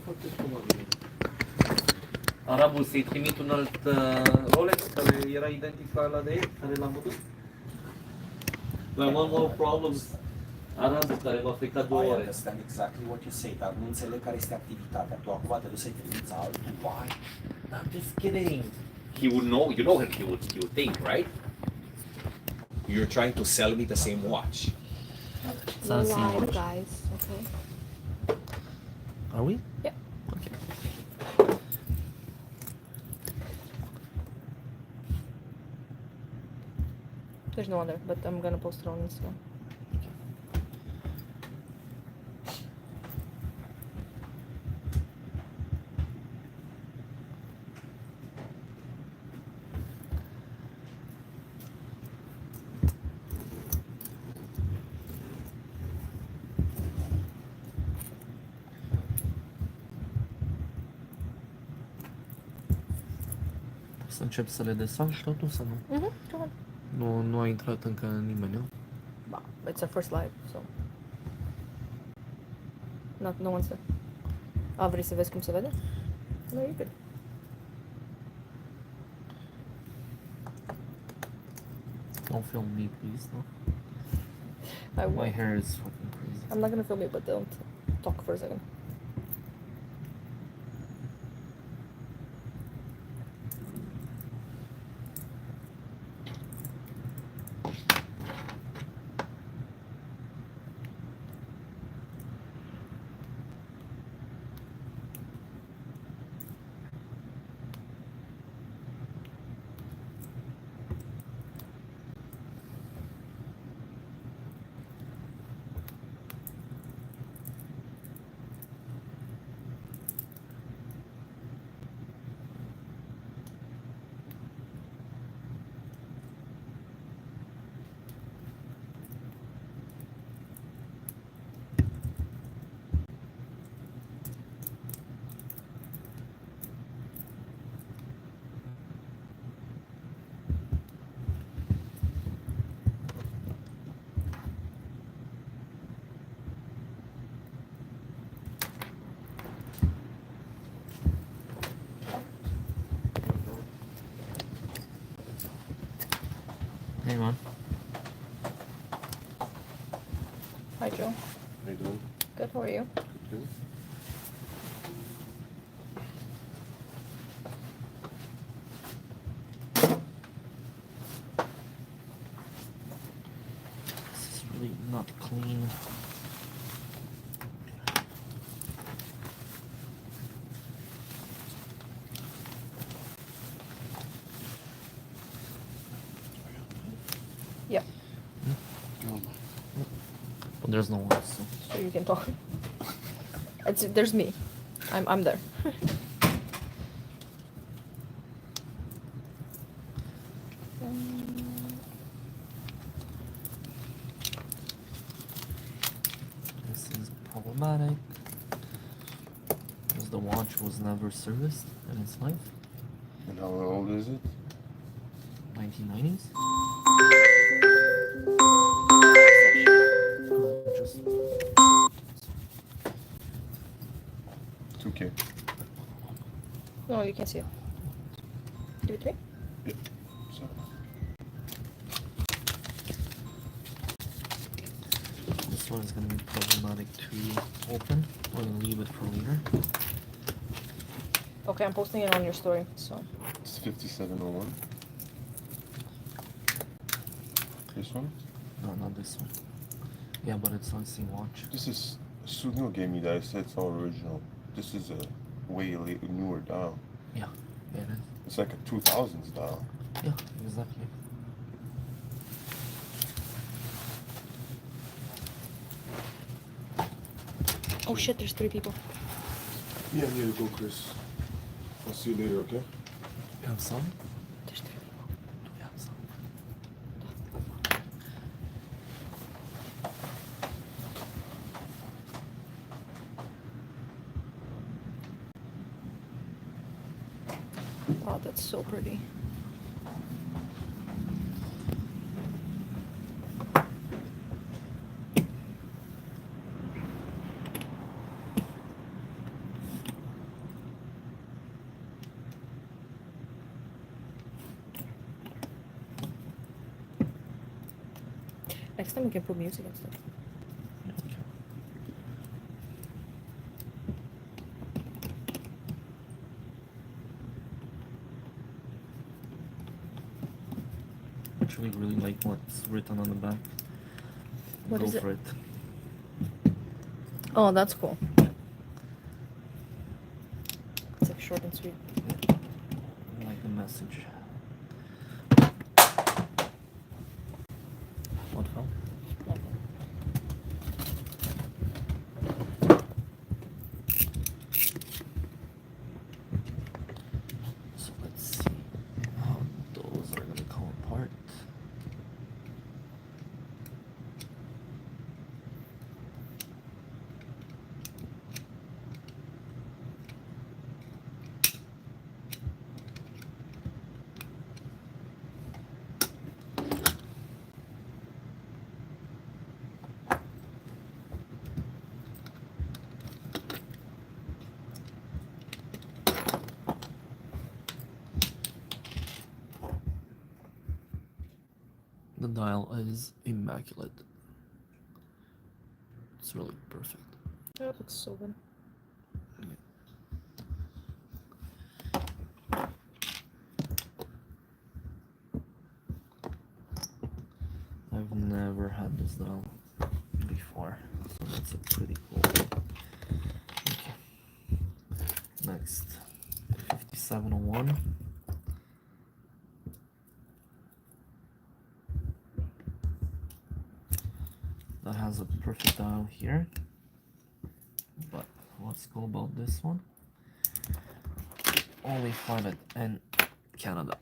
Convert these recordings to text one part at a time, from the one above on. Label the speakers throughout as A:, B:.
A: foarte probabil. Arabul să-i trimit un alt Rolex care era identic la ăla de el, care l-am văzut. Mai one more problems. Arabul care v-a frecat 2
B: I
A: ore.
B: understand exactly what you say, dar nu înțeleg care este activitatea. Tu acum te duci să-i trimiți altul. Why?
A: I'm just kidding. He would know, you know he would think, right?
B: You're trying to sell me the same watch.
A: It's not the same
C: Live,
A: watch.
C: guys. Okay.
A: Are we?
C: Yeah.
A: Okay.
C: There's no other, but I'm gonna post it on Instagram.
A: Să încep să le desfac totul sau nu?
C: Mhm. Go ahead.
A: Nu a intrat încă nimeni, nu?
C: Bah, it's our first live, so. No one's there. Vrei să vezi cum se vede? No, you're good.
A: Don't film me, please. No?
C: I
A: My
C: won't.
A: hair is fucking crazy.
C: I'm not gonna film you, but don't talk for a second.
A: Hey man.
C: Hi, Joe.
D: How you doing?
C: Good, how are you?
D: Good.
A: This is really not clean.
C: Yeah,
A: But there's no one, so.
C: so you can talk. There's me. I'm there.
A: This is problematic. Because the watch was never serviced in its life.
D: And how old is it?
A: 1990s. Just
D: 2K.
C: No, you can't see it. Give it to me.
D: Yep. So,
A: this one is gonna be problematic to open. We're gonna leave it for later.
C: Okay, I'm posting it on your story, so.
D: it's 5701. This one?
A: No, not this one. Yeah, but it's not the same watch.
D: This is Sugno gave me that. I said it's all original. This is a way newer dial.
A: Yeah, it is.
D: It's like a 2000s dial.
A: Yeah, exactly.
C: Oh shit, there's 3 people.
D: Yeah, I'm here to go, Chris. I'll see you later, okay?
A: You have some?
C: There's 3 people.
A: Do we have some?
C: Wow, that's so pretty. Next time we can put music and stuff.
A: Actually, really like what's written on the back.
C: What
A: Go
C: is it?
A: for it.
C: Oh, that's cool. It's like short and sweet.
A: I like the message. What fell?
C: Nothing.
A: So let's see how those are gonna come apart. The dial is immaculate. It's really perfect.
C: Oh, it looks so good.
A: I've never had this dial before, so that's a pretty cool. Okay. Next, 5701. That has a perfect dial here, but what's cool about this one? Only find it in Canada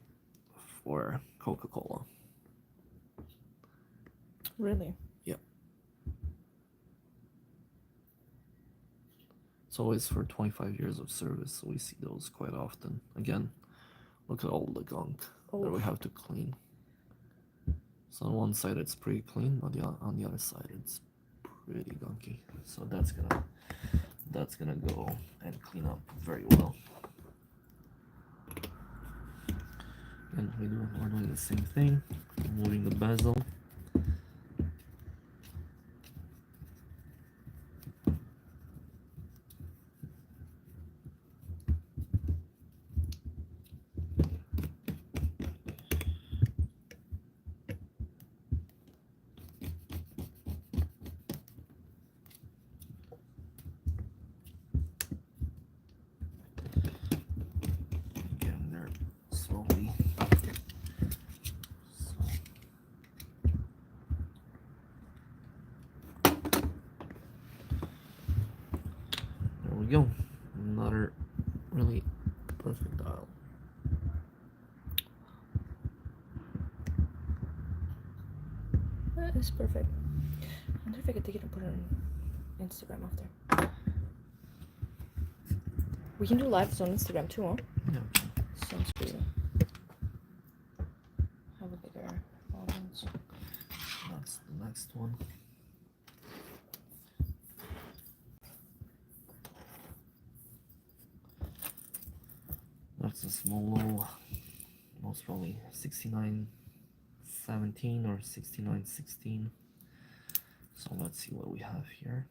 A: for Coca-Cola.
C: Really?
A: Yep. It's always for 25 years of service, so we see those quite often. Again, look at all the gunk that we have to clean. So on one side it's pretty clean, but on the other side it's pretty gunky. So that's gonna go and clean up very well. And we're doing the same thing, removing the bezel. Getting there slowly. There we go. Another really perfect dial.
C: That is perfect. I wonder if I could take it and put it on Instagram after. We can do lives on Instagram too, huh?
A: Yeah.
C: Sounds cool. Have a bigger audience.
A: That's the next one. That's a small, most probably 6917 or 6916. So let's see what we have here.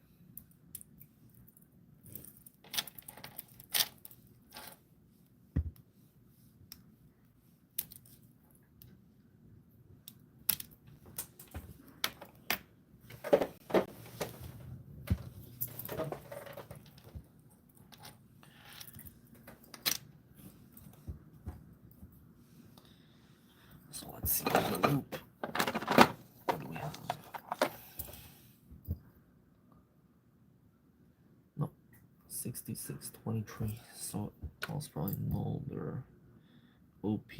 A: So let's see the loop. What do we have? No, 6623. So it was probably an older OP.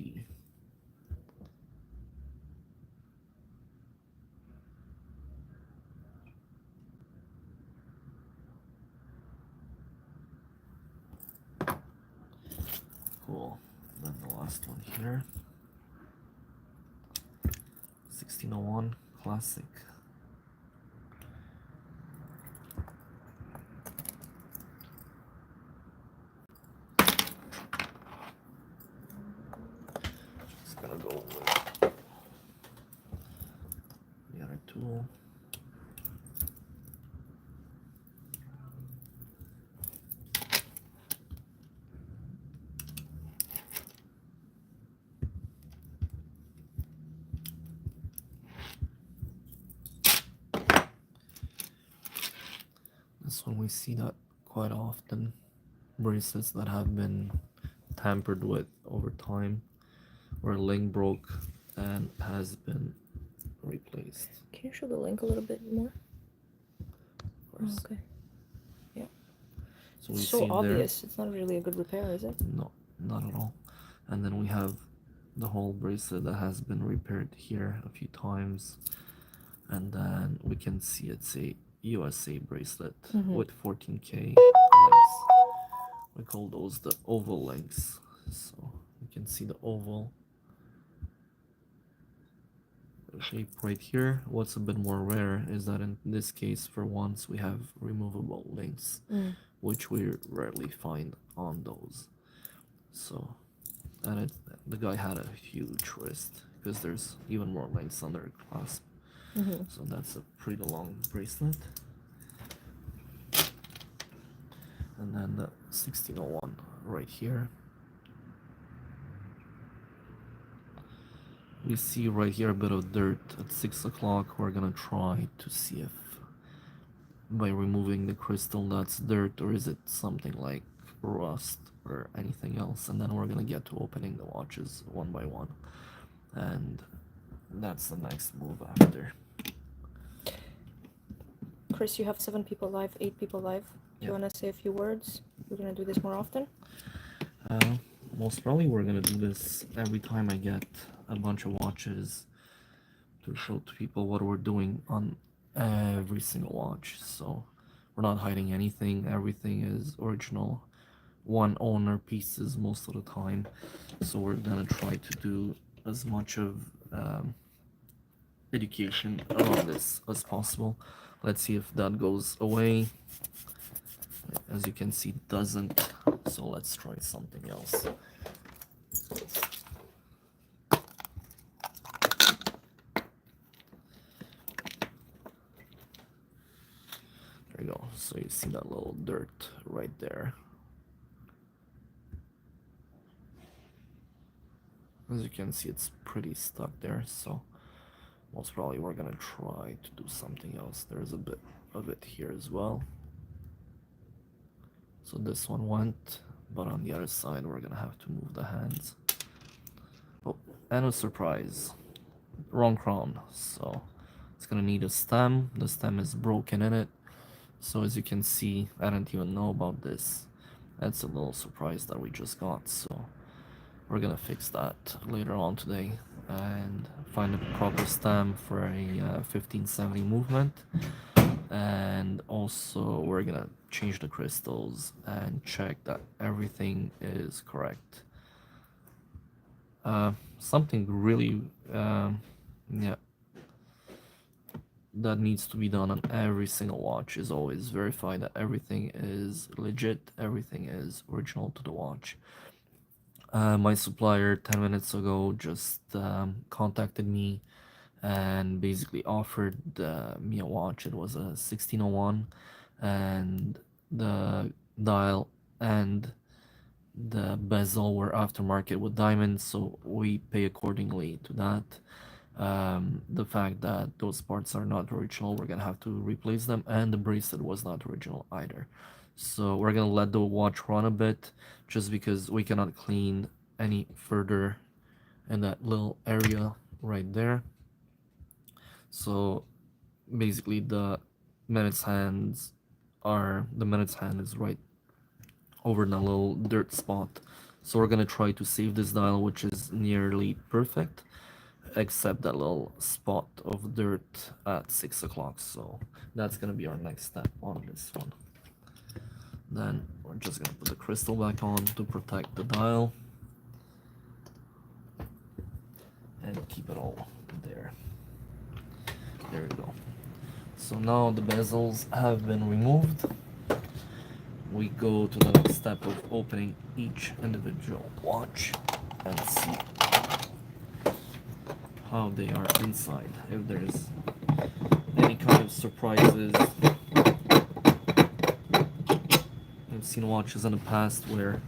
A: Cool. Then the last one here. 1601 classic. Just gonna go with the other tool. This one we see that quite often. Bracelets that have been tampered with over time, where a link broke and has been replaced.
C: Can you show the link a little bit more?
A: Of course.
C: Okay. Yeah.
A: So we
C: It's
A: see
C: so
A: there.
C: obvious. It's not really a good repair, is it?
A: No, not at all. And then we have the whole bracelet that has been repaired here a few times. And then we can see it's a USA bracelet with 14K links. We call those the oval links. So you can see the oval shape right here. What's a bit more rare is that in this case, for once, we have removable links, which we rarely find on those. So, and the guy had a huge wrist because there's even more links on their clasp. So that's a pretty long bracelet. And then the 1601 right here. We see right here a bit of dirt at 6 o'clock. We're gonna try to see if by removing the crystal that's dirt, or is it something like rust or anything else. And then we're gonna get to opening the watches one by one. And that's the next move after.
C: Chris, you have 7 people live, 8 people live. Do you want to say a few words? We're going to do this more often?
A: Most probably we're gonna do this every time I get a bunch of watches to show to people what we're doing on every single watch. So we're not hiding anything. Everything is original, one owner pieces most of the time. So we're gonna try to do as much of education around this as possible. Let's see if that goes away. As you can see, it doesn't. So let's try something else. There you go. So you see that little dirt right there. As you can see, it's pretty stuck there. So most probably we're gonna try to do something else. There's a bit of it here as well. So this one went, but on the other side we're gonna have to move the hands. Oh, and a surprise, wrong crown. So it's gonna need a stem. The stem is broken in it. So as you can see, I didn't even know about this. That's a little surprise that we just got. So we're gonna fix that later on today and find a proper stem for a 1570 movement. And also we're gonna change the crystals and check that everything is correct. Something really that needs to be done on every single watch is always verify that everything is legit, everything is original to the watch. My supplier 10 minutes ago just contacted me and basically offered me a watch. It was a 1601, and the dial and the bezel were aftermarket with diamonds, so we pay accordingly to that. The fact that those parts are not original, we're gonna have to replace them, and the bracelet was not original either. So we're gonna let the watch run a bit, just because we cannot clean any further in that little area right there. So basically the minutes hand is right over the little dirt spot. So we're gonna try to save this dial, which is nearly perfect, except that little spot of dirt at 6 o'clock. So that's gonna be our next step on this one. Then we're just gonna put the crystal back on to protect the dial and keep it all there. There we go. So now the bezels have been removed. We go to the next step of opening each individual watch and see how they are inside. If there's of surprises. I've seen watches in the past where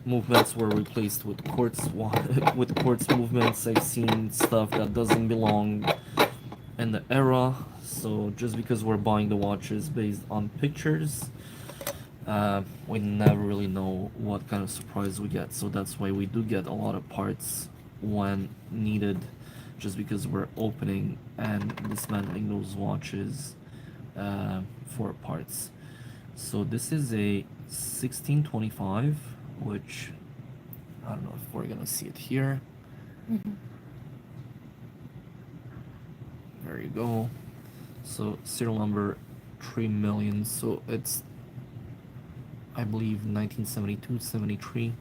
A: movements were replaced with with quartz movements. I've seen stuff that doesn't belong in the era. So just because we're buying the watches based on pictures, we never really know what kind of surprise we get. So that's why we do get a lot of parts when needed, just because we're opening and dismantling those watches for parts. So this is a 1625, which I don't know if we're gonna see it here. There you go. So serial number 3 million. So it's, I believe, 1972-73.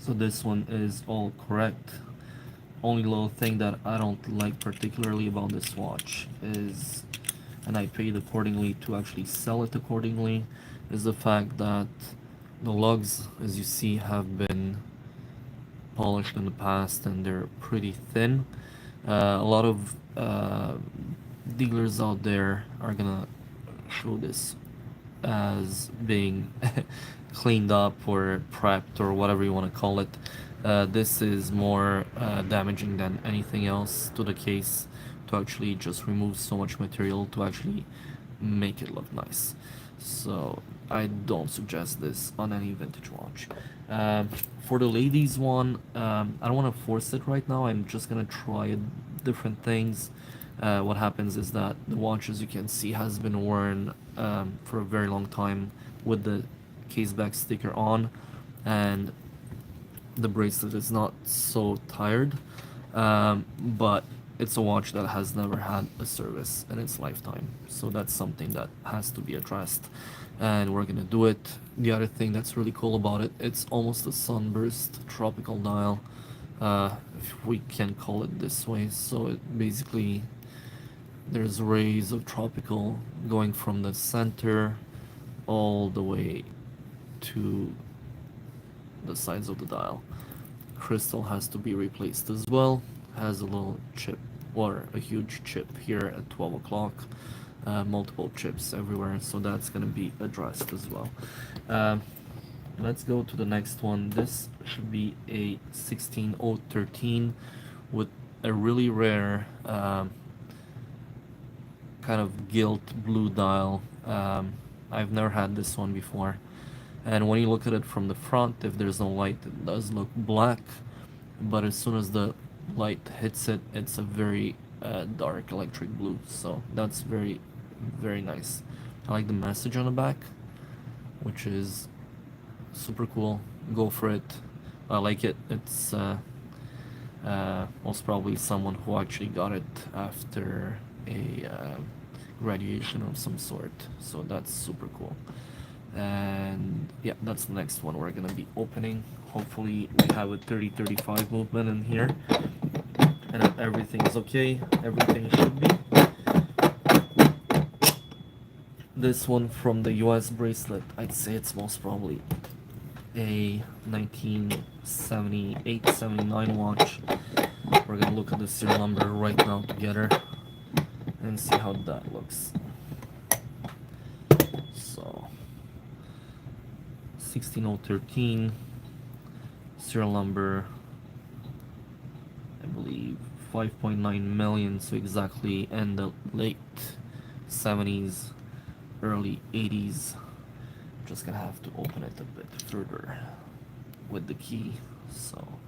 A: So this one is all correct. Only little thing that I don't like particularly about this watch is, and I paid accordingly to actually sell it accordingly, is the fact that the lugs, as you see, have been polished in the past and they're pretty thin. A lot of dealers out there are gonna show this as being cleaned up or prepped or whatever you want to call it. This is more damaging than anything else to the case, to actually just remove so much material to actually make it look nice. So I don't suggest this on any vintage watch. For the ladies one, I don't want to force it right now. I'm just gonna try different things. What happens is that the watch, as you can see, has been worn for a very long time with the case back sticker on, and the bracelet is not so tired, but it's a watch that has never had a service in its lifetime, so that's something that has to be addressed, and we're gonna do it. The other thing that's really cool about it, it's almost a sunburst tropical dial, if we can call it this way. So it basically, there's rays of tropical going from the center all the way to the sides of the dial. Crystal has to be replaced as well. Has a little chip, or a huge chip here at 12 o'clock. Multiple chips everywhere, so that's gonna be addressed as well. Let's go to the next one. This should be a 16013 with a really rare kind of gilt blue dial. I've never had this one before, and when you look at it from the front, if there's no light, it does look black, but as soon as the light hits it, it's a very dark electric blue. So that's very, very nice. I like the message on the back, which is super cool. Go for it. I like it. It's most probably someone who actually got it after a graduation of some sort, so that's super cool. And yeah, that's the next one we're gonna be opening. Hopefully we have a 30-35 movement in here, and if everything is okay, everything should be. This one from the US bracelet, I'd say it's most probably a 1978-79 watch. We're gonna look at the serial number right now together and see how that looks. So 16013, serial number, I believe 5.9 million, so exactly in the late 70s, early 80s. Just gonna have to open it a bit further with the key, so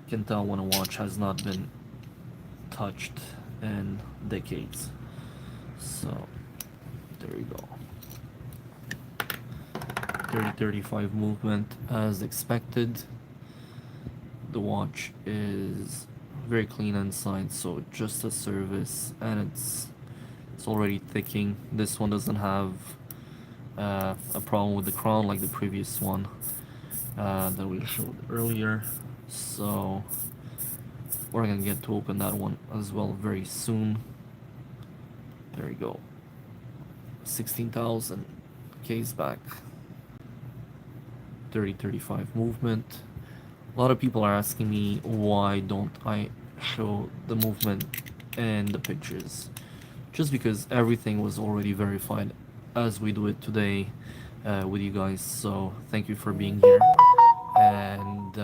A: you can tell when a watch has not been touched in decades. So there you go. 30-35 movement as expected. The watch is very clean inside, so just a service, and it's already ticking. This one doesn't have a problem with the crown like the previous one that we showed earlier, so we're gonna get to open that one as well very soon. There you go. 16,000 case back. 30-35 movement. A lot of people are asking me why don't I show the movement in the pictures, just because everything was already verified as we do it today with you guys. So thank you for being here, and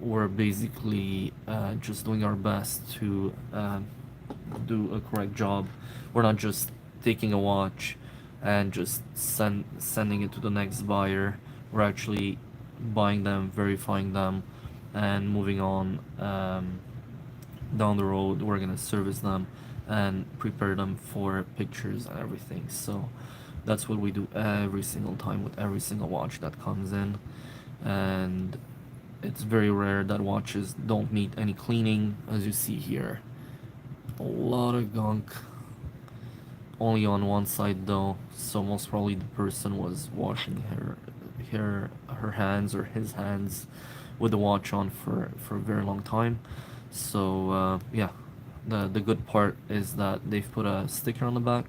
A: we're basically just doing our best to do a correct job. We're not just taking a watch and just sending it to the next buyer. We're actually buying them, verifying them, and moving on. Down the road, we're gonna service them and prepare them for pictures and everything. So that's what we do every single time with every single watch that comes in, and it's very rare that watches don't need any cleaning. As you see here, a lot of gunk only on one side though, so most probably the person was washing her hands or his hands with the watch on for a very long time. So yeah, the good part is that they've put a sticker on the back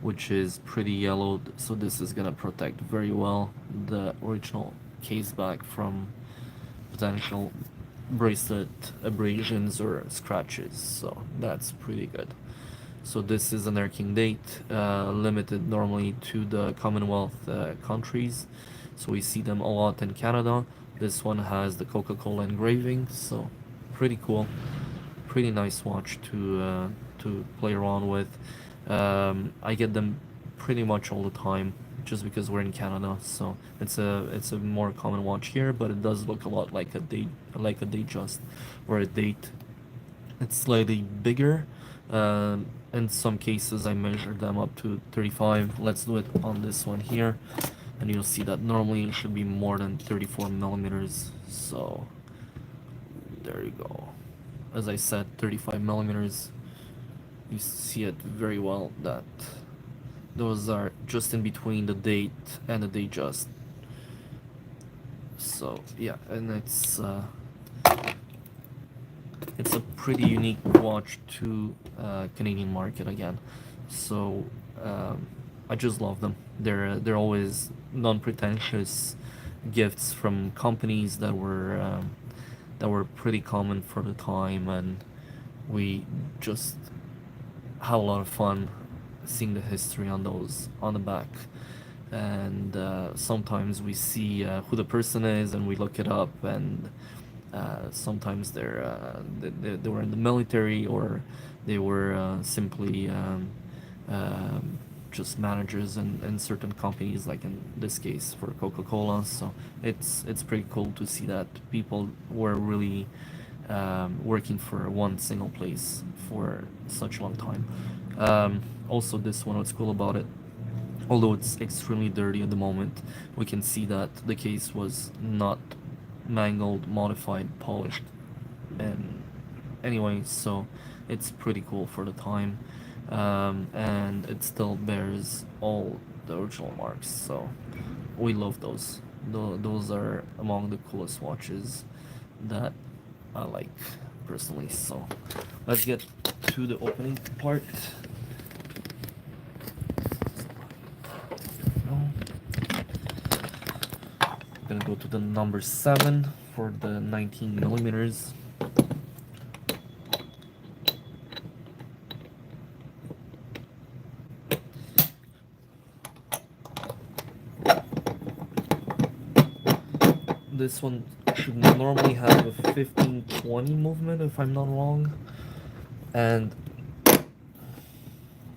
A: which is pretty yellowed, so this is gonna protect very well the original case back from potential bracelet abrasions or scratches, so that's pretty good. So this is an Air King date, limited normally to the Commonwealth countries, so we see them a lot in Canada. This one has the Coca-Cola engraving, so pretty cool, pretty nice watch to play around with. I get them pretty much all the time just because we're in Canada, so it's a more common watch here, but it does look a lot like a Datejust or a date. It's slightly bigger. In some cases I measured them up to 35. Let's do it on this one here, and you'll see that normally it should be more than 34 millimeters. So there you go. As I said, 35 millimeters. You see it very well that those are just in between the date and the Datejust. So yeah, and it's a pretty unique watch to Canadian market again. So I just love them. They're always non-pretentious gifts from companies that were pretty common for the time, and we just have a lot of fun seeing the history on those on the back. And sometimes we see who the person is and we look it up, and sometimes they were in the military, or they were simply just managers in certain companies, like in this case for Coca-Cola. So it's pretty cool to see that people were really working for one single place for such a long time. Also, this one, what's cool about it, although it's extremely dirty at the moment, we can see that the case was not mangled, modified, polished, and anyway, so it's pretty cool for the time, and it still bears all the original marks, so we love those. Those are among the coolest watches that I like personally. So let's get to the opening part. Gonna go to the number 7 for the 19 millimeters. This one should normally have a 15-20 movement if I'm not wrong, and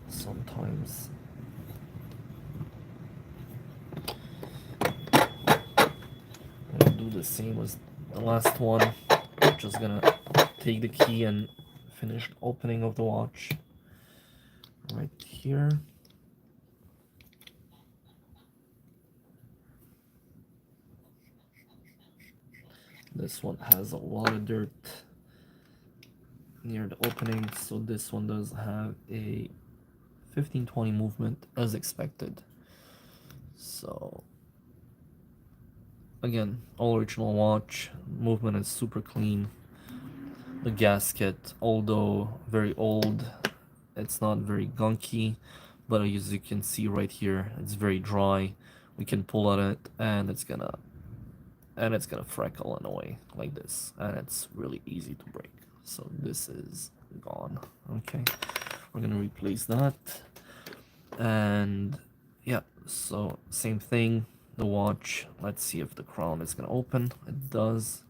A: sometimes the same as the last one. Just gonna take the key and finish the opening of the watch right here. This one has a lot of dirt near the opening, so this one does have a 15-20 movement as expected. So again, all original watch, movement is super clean. The gasket, although very old, it's not very gunky, but as you can see right here, it's very dry. We can pull at it and it's gonna freckle in a way like this, and it's really easy to break. So this is gone. Okay, we're gonna replace that. And yeah, so same thing, the watch. Let's see if the crown is gonna open. It does.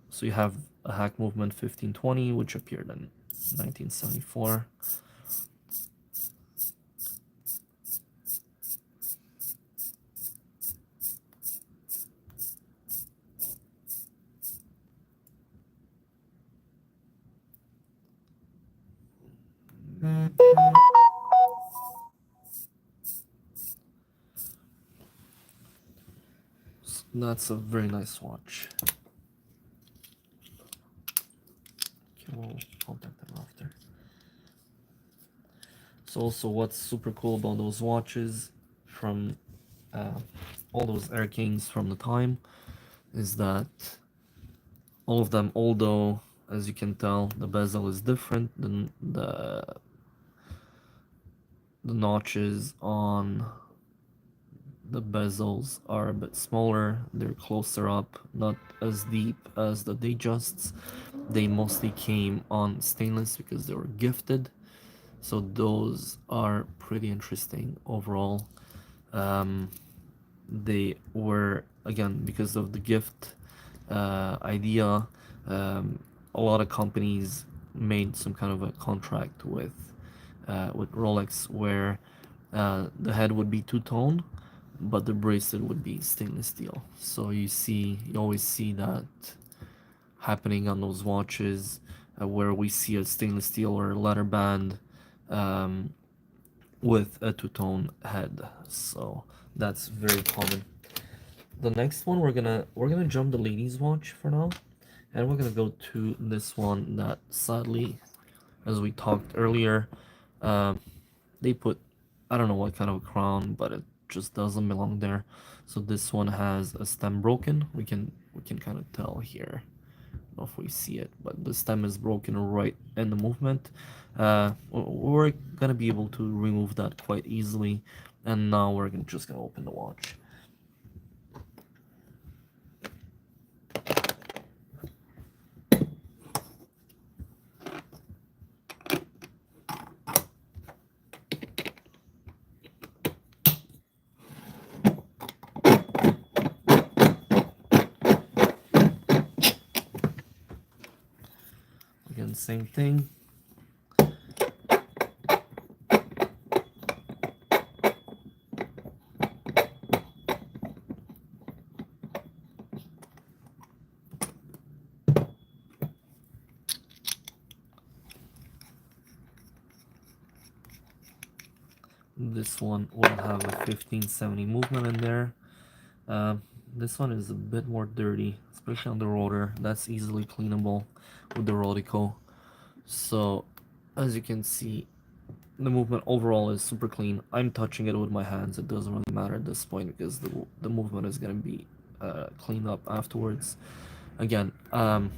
A: So you have a hack movement 1520, which appeared in 1974. So that's a very nice watch. Okay, we'll contact them after. So also what's super cool about those watches from all those Air Kings from the time is that all of them, although as you can tell the bezel is different than the notches on the bezels are a bit smaller, they're closer up, not as deep as the Datejusts. They mostly came on stainless because they were gifted, so those are pretty interesting overall. They were, again, because of the gift idea, a lot of companies made some kind of a contract with Rolex where the head would be two-tone, but the bracelet would be stainless steel. So you always see that happening on those watches where we see a stainless steel or leather band with a two-tone head. So that's very common. The next one we're gonna jump the ladies watch for now, and we're gonna go to this one that sadly, as we talked earlier, they put, I don't know what kind of a crown, but it just doesn't belong there. So this one has a stem broken. We can kind of tell here, I don't know if we see it, but the stem is broken right in the movement. We're gonna be able to remove that quite easily, and now we're just gonna open the watch. Again, same thing. This one will have a 1570 movement in there. This one is a bit more dirty, especially on the rotor. That's easily cleanable with the Rodico. So as you can see, the movement overall is super clean. I'm touching it with my hands. It doesn't really matter at this point because the movement is going to be cleaned up afterwards. Again, I'm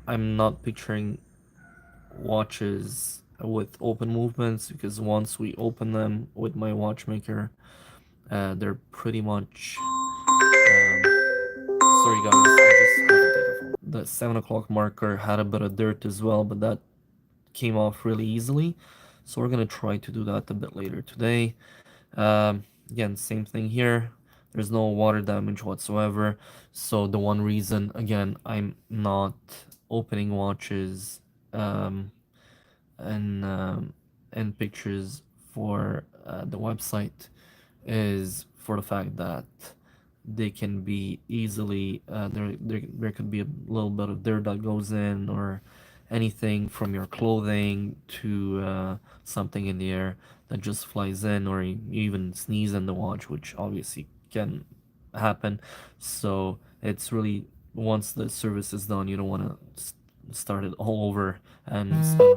A: not picturing watches with open movements because once we open them with my watchmaker, they're pretty much sorry guys, the 7 o'clock marker had a bit of dirt as well, but that came off really easily, so we're gonna try to do that a bit later today. Again, same thing here, there's no water damage whatsoever. So the one reason, again, I'm not opening watches and pictures for the website is for the fact that they can be easily there could be a little bit of dirt that goes in, or anything from your clothing to something in the air that just flies in, or you even sneeze in the watch, which obviously can happen. So it's really, once the service is done, you don't want to start it all over and spend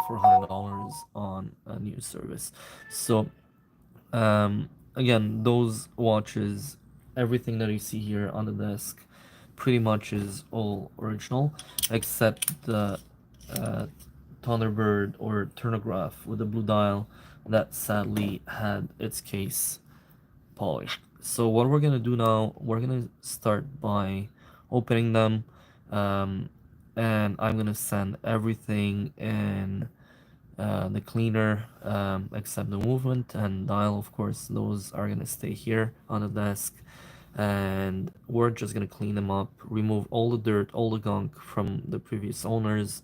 A: $300-400 on a new service. So again, those watches, everything that you see here on the desk pretty much is all original, except the Thunderbird or Turnograph with the blue dial that sadly had its case polished. So what we're gonna do now, we're gonna start by opening them. and I'm gonna send everything in the cleaner except the movement and dial. Of course, those are gonna stay here on the desk, and we're just gonna clean them up, remove all the dirt, all the gunk from the previous owners,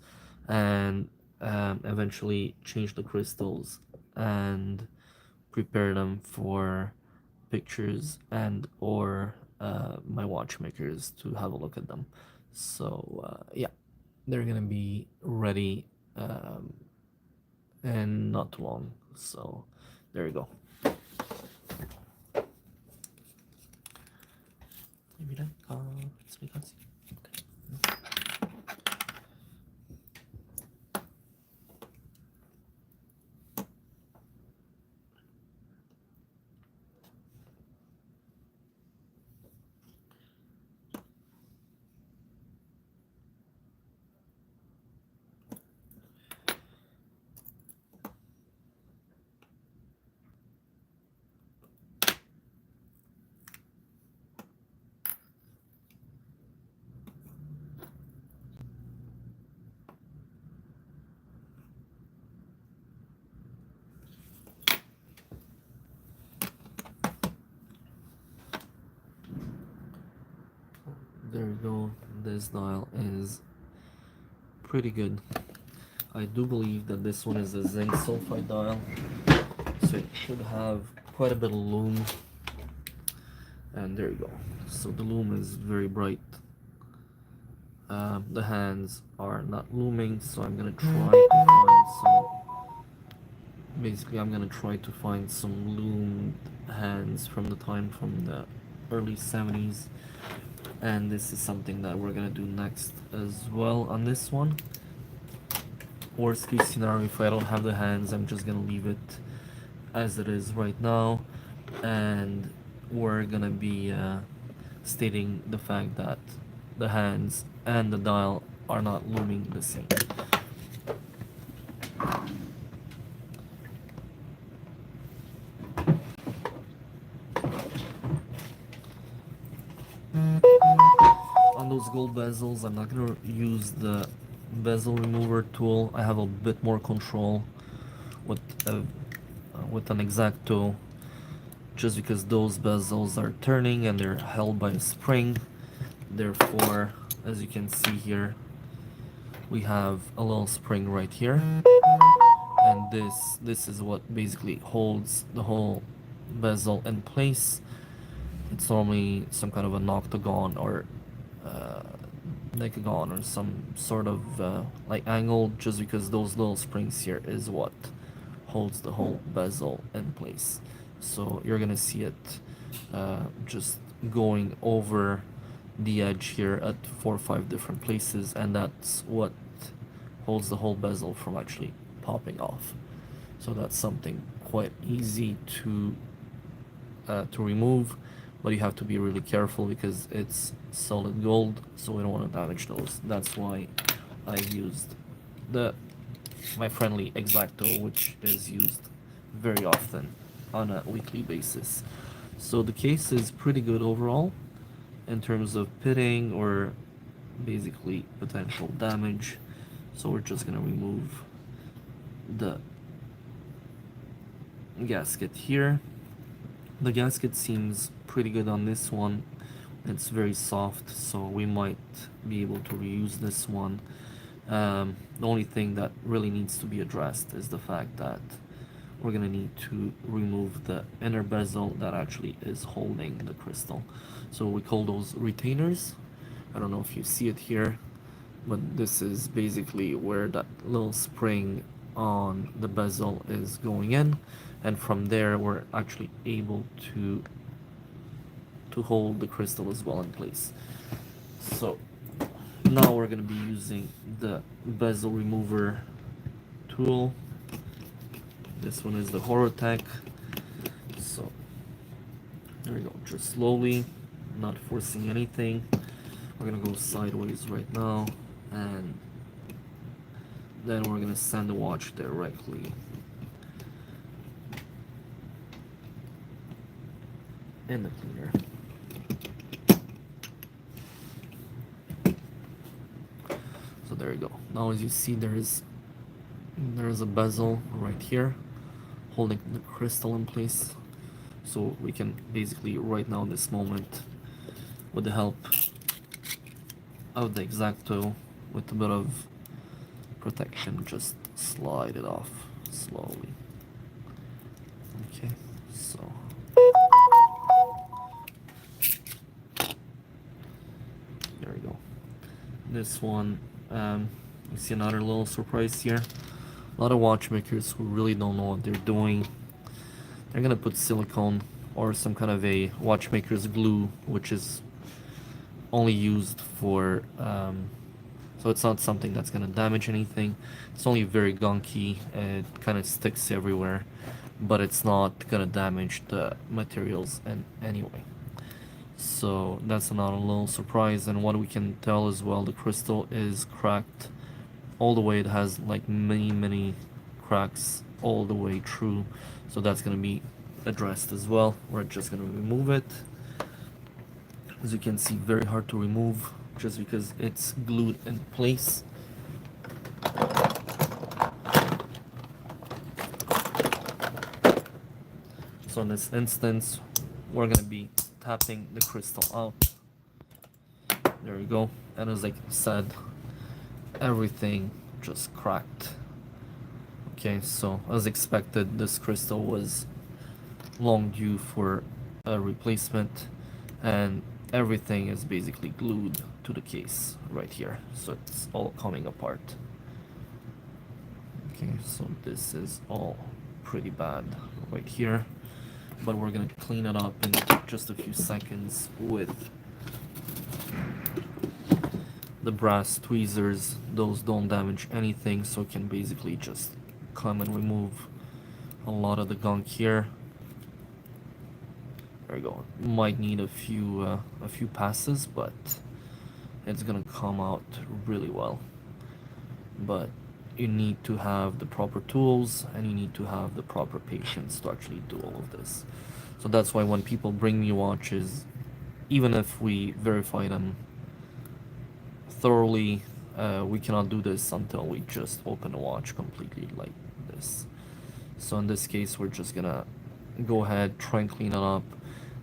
A: and eventually change the crystals and prepare them for pictures and or my watchmakers to have a look at them. So yeah, they're gonna be ready and not too long. So there you go. There you go. This dial is pretty good. I do believe that this one is a zinc sulfide dial, so it should have quite a bit of lume. And there you go. So the lume is very bright. The hands are not looming, so I'm gonna try to find some. Basically, I'm gonna try to find some loomed hands from the early 70s, and this is something that we're gonna do next as well on this one. Worst case scenario, if I don't have the hands, I'm just gonna leave it as it is right now, and we're gonna be stating the fact that the hands and the dial are not looming the same. On those gold bezels, I'm not gonna use the bezel remover tool. I have a bit more control with an X-Acto, just because those bezels are turning and they're held by a spring. Therefore, as you can see here, we have a little spring right here, and this is what basically holds the whole bezel in place. It's normally some kind of an octagon or decagon or some sort of like angle, just because those little springs here is what holds the whole bezel in place. So you're gonna see it just going over the edge here at 4 or 5 different places, and that's what holds the whole bezel from actually popping off. So that's something quite easy to remove, but you have to be really careful because it's solid gold, so we don't want to damage those. That's why I used my friendly X-Acto, which is used very often on a weekly basis. So the case is pretty good overall in terms of pitting or basically potential damage. So we're just gonna remove the gasket here. The gasket seems pretty good on this one. It's very soft, so we might be able to reuse this one. The only thing that really needs to be addressed is the fact that we're gonna need to remove the inner bezel that actually is holding the crystal. So we call those retainers. I don't know if you see it here, but this is basically where that little spring on the bezel is going in, and from there we're actually able to hold the crystal as well in place. So now we're going to be using the bezel remover tool. This one is the Horotech. So there we go, just slowly, not forcing anything. We're gonna go sideways right now, and then we're gonna send the watch directly in the cleaner. you go. Now as you see, there's a bezel right here holding the crystal in place, so we can basically right now, this moment, with the help of the X-Acto, with a bit of protection, just slide it off slowly. Okay, so there we go. This one, you see another little surprise here. A lot of watchmakers who really don't know what they're doing, they're gonna put silicone or some kind of a watchmaker's glue, which is only used for so it's not something that's gonna damage anything. It's only very gunky, it kind of sticks everywhere, but it's not gonna damage the materials in any way. So that's another little surprise. And what we can tell as well, the crystal is cracked all the way. It has like many cracks all the way through, so that's gonna be addressed as well. We're just gonna remove it. As you can see, very hard to remove just because it's glued in place. So in this instance, we're gonna be tapping the crystal out. There we go. And as I said, everything just cracked. Okay, so as expected, this crystal was long due for a replacement, and everything is basically glued to the case right here, so it's all coming apart. Okay, so this is all pretty bad right here, but we're gonna clean it up in just a few seconds with the brass tweezers. Those don't damage anything, so it can basically just come and remove a lot of the gunk here. There we go. Might need a few passes, but it's gonna come out really well. But you need to have the proper tools, and you need to have the proper patience to actually do all of this. So that's why when people bring me watches, even if we verify them thoroughly, we cannot do this until we just open the watch completely like this. So in this case, we're just gonna go ahead, try and clean it up,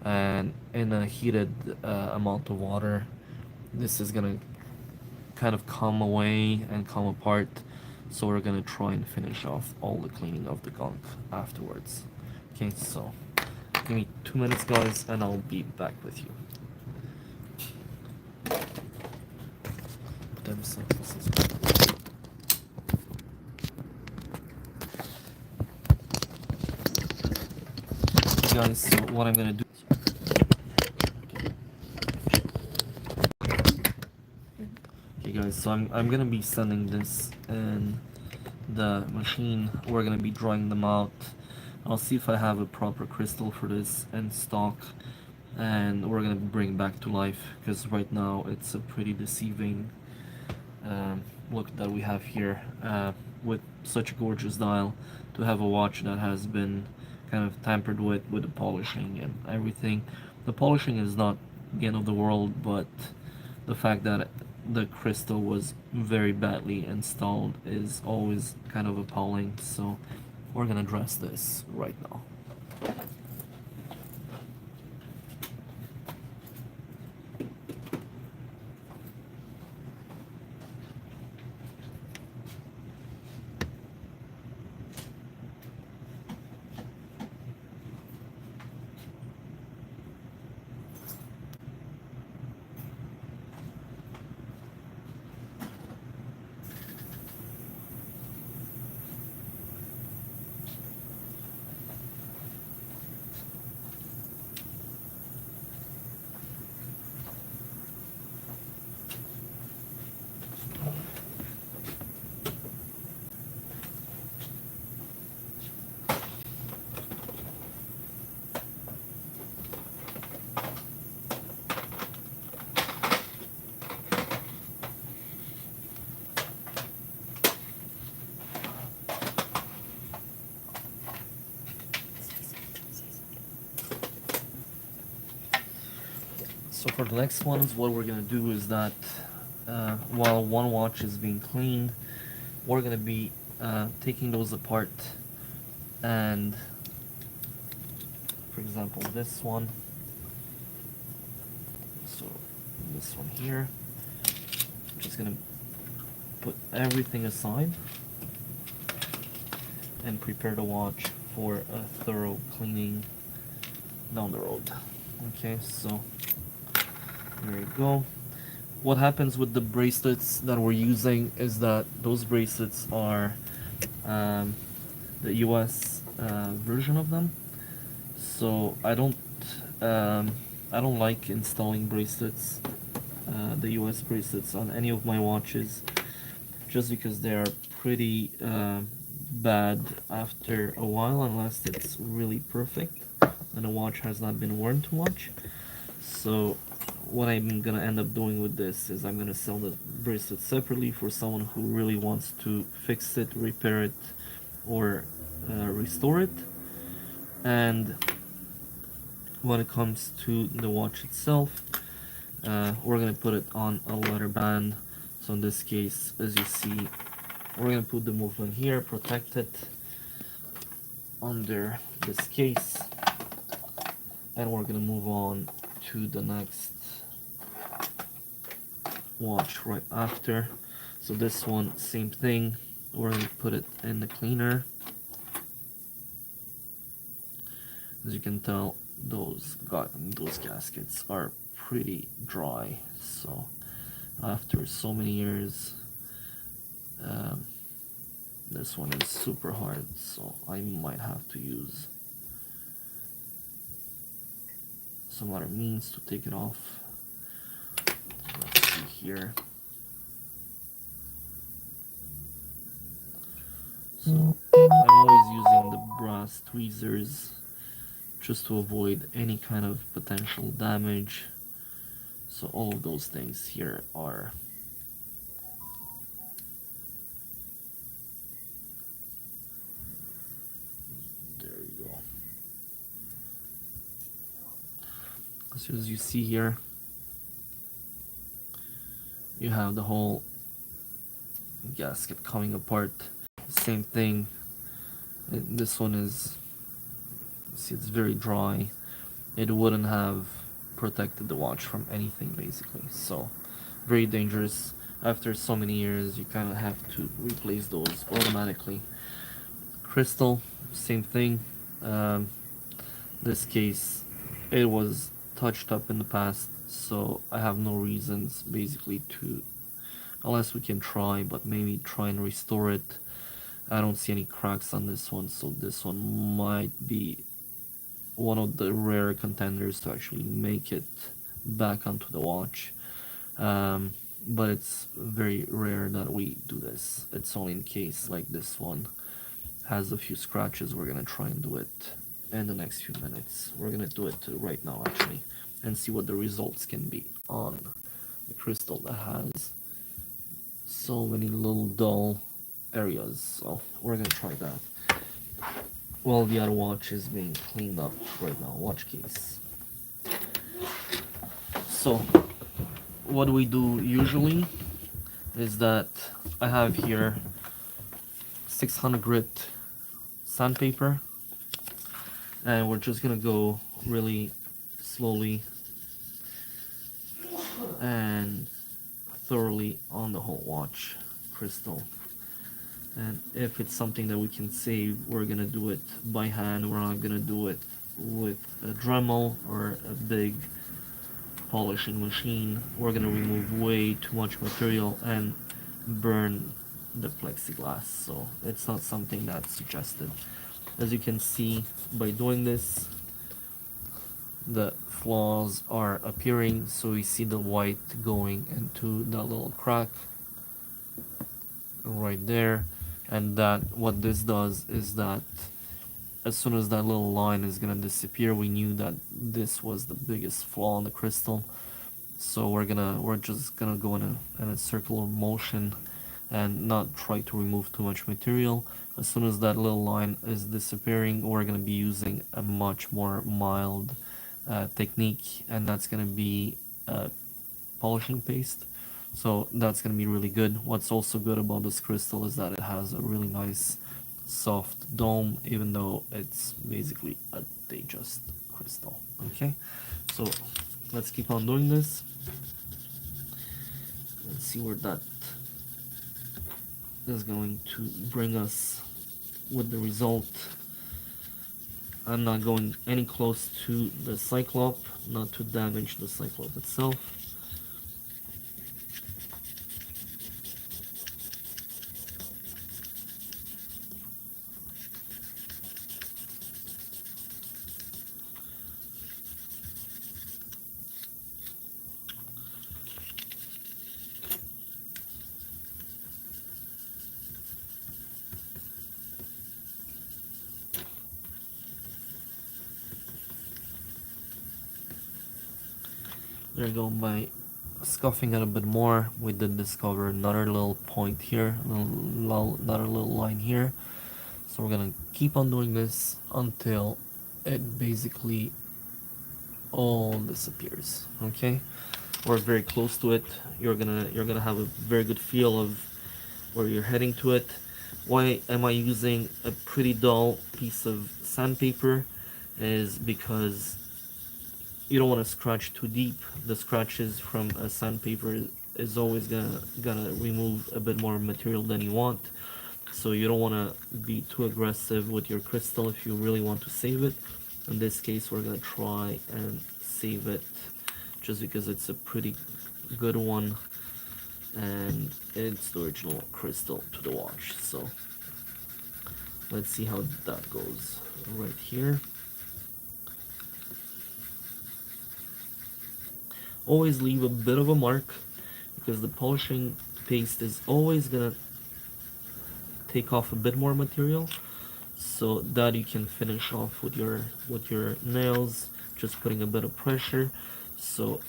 A: and in a heated amount of water, this is gonna kind of come away and come apart. So we're gonna try and finish off all the cleaning of the gunk afterwards. Okay, so give me 2 minutes, guys, and I'll be back with you. Guys, so what I'm gonna do. Okay guys, so I'm gonna be sending this in the machine. We're gonna be drying them out. I'll see if I have a proper crystal for this in stock, and we're gonna bring back to life, because right now it's a pretty deceiving look that we have here, with such a gorgeous dial, to have a watch that has been kind of tampered with the polishing and everything. The polishing is not the end of the world, but the fact that the crystal was very badly installed is always kind of appalling. So we're gonna address this right now. So for the next ones, what we're gonna do is that while one watch is being cleaned, we're gonna be taking those apart, and for example this one, so this one here, just gonna put everything aside and prepare the watch for a thorough cleaning down the road. Okay, so there you go. What happens with the bracelets that we're using is that those bracelets are the US version of them. So I don't like installing bracelets, the US bracelets on any of my watches, just because they are pretty bad after a while, unless it's really perfect and the watch has not been worn too much. So what I'm gonna end up doing with this is I'm gonna sell the bracelet separately for someone who really wants to fix it, repair it, or restore it. And when it comes to the watch itself, we're gonna put it on a leather band. So in this case, as you see, we're gonna put the movement here, protect it under this case, and we're gonna move on to the next watch right after. So this one, same thing, we're gonna put it in the cleaner. As you can tell, those gaskets are pretty dry, so after so many years, this one is super hard, so I might have to use some other means to take it off. Let's see here. So I'm always using the brass tweezers just to avoid any kind of potential damage. So all of those things here are there you go. So as you see here, you have the whole gasket coming apart. Same thing. This one is, see, it's very dry. It wouldn't have protected the watch from anything basically. So very dangerous. After so many years, you kind of have to replace those automatically. Crystal, same thing. This case, it was touched up in the past, so I have no reasons basically to, unless we can try, but maybe try and restore it. I don't see any cracks on this one, so this one might be one of the rare contenders to actually make it back onto the watch. But it's very rare that we do this. It's only in case like this one has a few scratches. We're gonna try and do it in the next few minutes. We're gonna do it right now actually, and see what the results can be on the crystal that has so many little dull areas. So we're gonna try that while the other watch is being cleaned up right now, watch case. So what we do usually is that I have here 600 grit sandpaper, and we're just gonna go really slowly and thoroughly on the whole watch crystal. And if it's something that we can save, we're gonna do it by hand. We're not gonna do it with a Dremel or a big polishing machine. We're gonna remove way too much material and burn the plexiglass, so it's not something that's suggested. As you can see, by doing this, the flaws are appearing, so we see the white going into that little crack right there. And that what this does is that as soon as that little line is gonna disappear, we knew that this was the biggest flaw in the crystal. So we're just gonna go in a circular motion and not try to remove too much material. As soon as that little line is disappearing, we're gonna be using a much more mild technique, and that's gonna be polishing paste. So that's gonna be really good. What's also good about this crystal is that it has a really nice soft dome, even though it's basically a Datejust crystal. Okay, so let's keep on doing this and see where that is going to bring us with the result. I'm not going any close to the Cyclop, not to damage the Cyclop itself. There you go. By scuffing it a bit more, we did discover another little point here, another little line here. So we're gonna keep on doing this until it basically all disappears. Okay, we're very close to it. You're gonna have a very good feel of where you're heading to it. Why am I using a pretty dull piece of sandpaper? Is because you don't want to scratch too deep. The scratches from a sandpaper is always gonna remove a bit more material than you want. So you don't want to be too aggressive with your crystal if you really want to save it. In this case, we're gonna try and save it just because it's a pretty good one and it's the original crystal to the watch. So let's see how that goes right here. Always leave a bit of a mark because the polishing paste is always gonna take off a bit more material, so that you can finish off with your nails, just putting a bit of pressure. So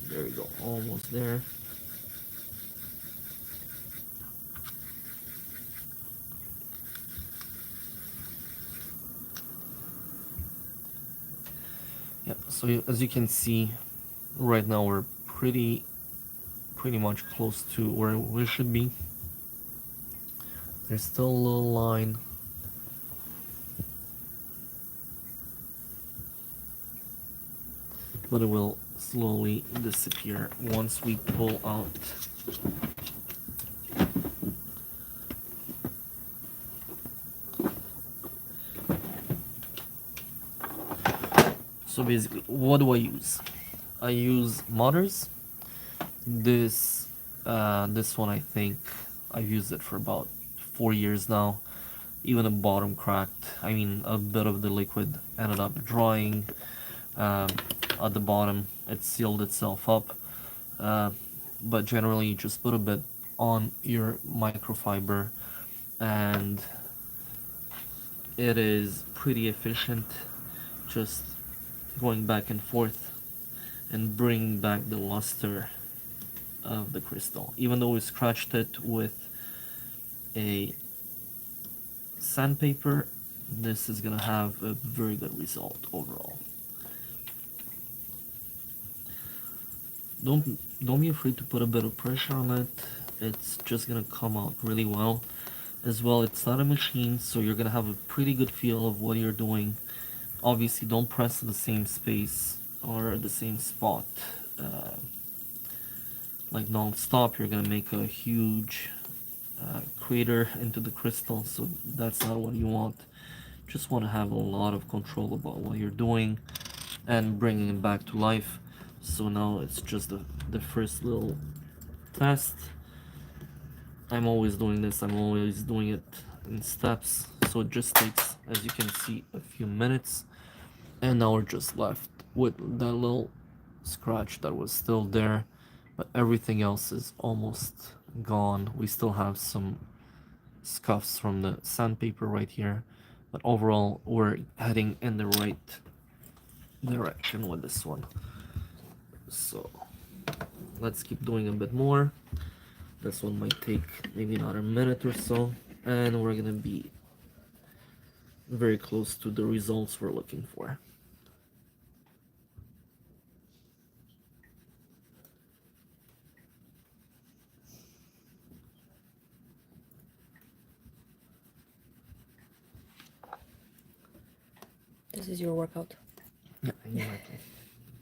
A: there we go, almost there. Yeah, so as you can see, right now we're pretty much close to where we should be. There's still a little line, but it will slowly disappear once we pull out. So basically, what do I use? I use Modders. This one, I think I've used it for about 4 years now. Even the bottom cracked. I mean, a bit of the liquid ended up drying at the bottom. It sealed itself up. But generally, you just put a bit on your microfiber and it is pretty efficient, just going back and forth and bringing back the luster of the crystal. Even though we scratched it with a sandpaper, this is gonna have a very good result overall. Don't be afraid to put a bit of pressure on it. It's just gonna come out really well. As well, it's not a machine, so you're gonna have a pretty good feel of what you're doing. Obviously, don't press the same space or the same spot like non-stop. You're gonna make a huge crater into the crystal, so that's not what you want. Just want to have a lot of control about what you're doing and bringing it back to life. So now it's just the first little test. I'm always doing this, I'm always doing it in steps, so it just takes, as you can see, a few minutes. And now we're just left with that little scratch that was still there, but everything else is almost gone. We still have some scuffs from the sandpaper right here, but overall we're heading in the right direction with this one. So let's keep doing a bit more. This one might take maybe another minute or so, and we're gonna be very close to the results we're looking for.
C: This is your workout.
A: Yeah, exactly.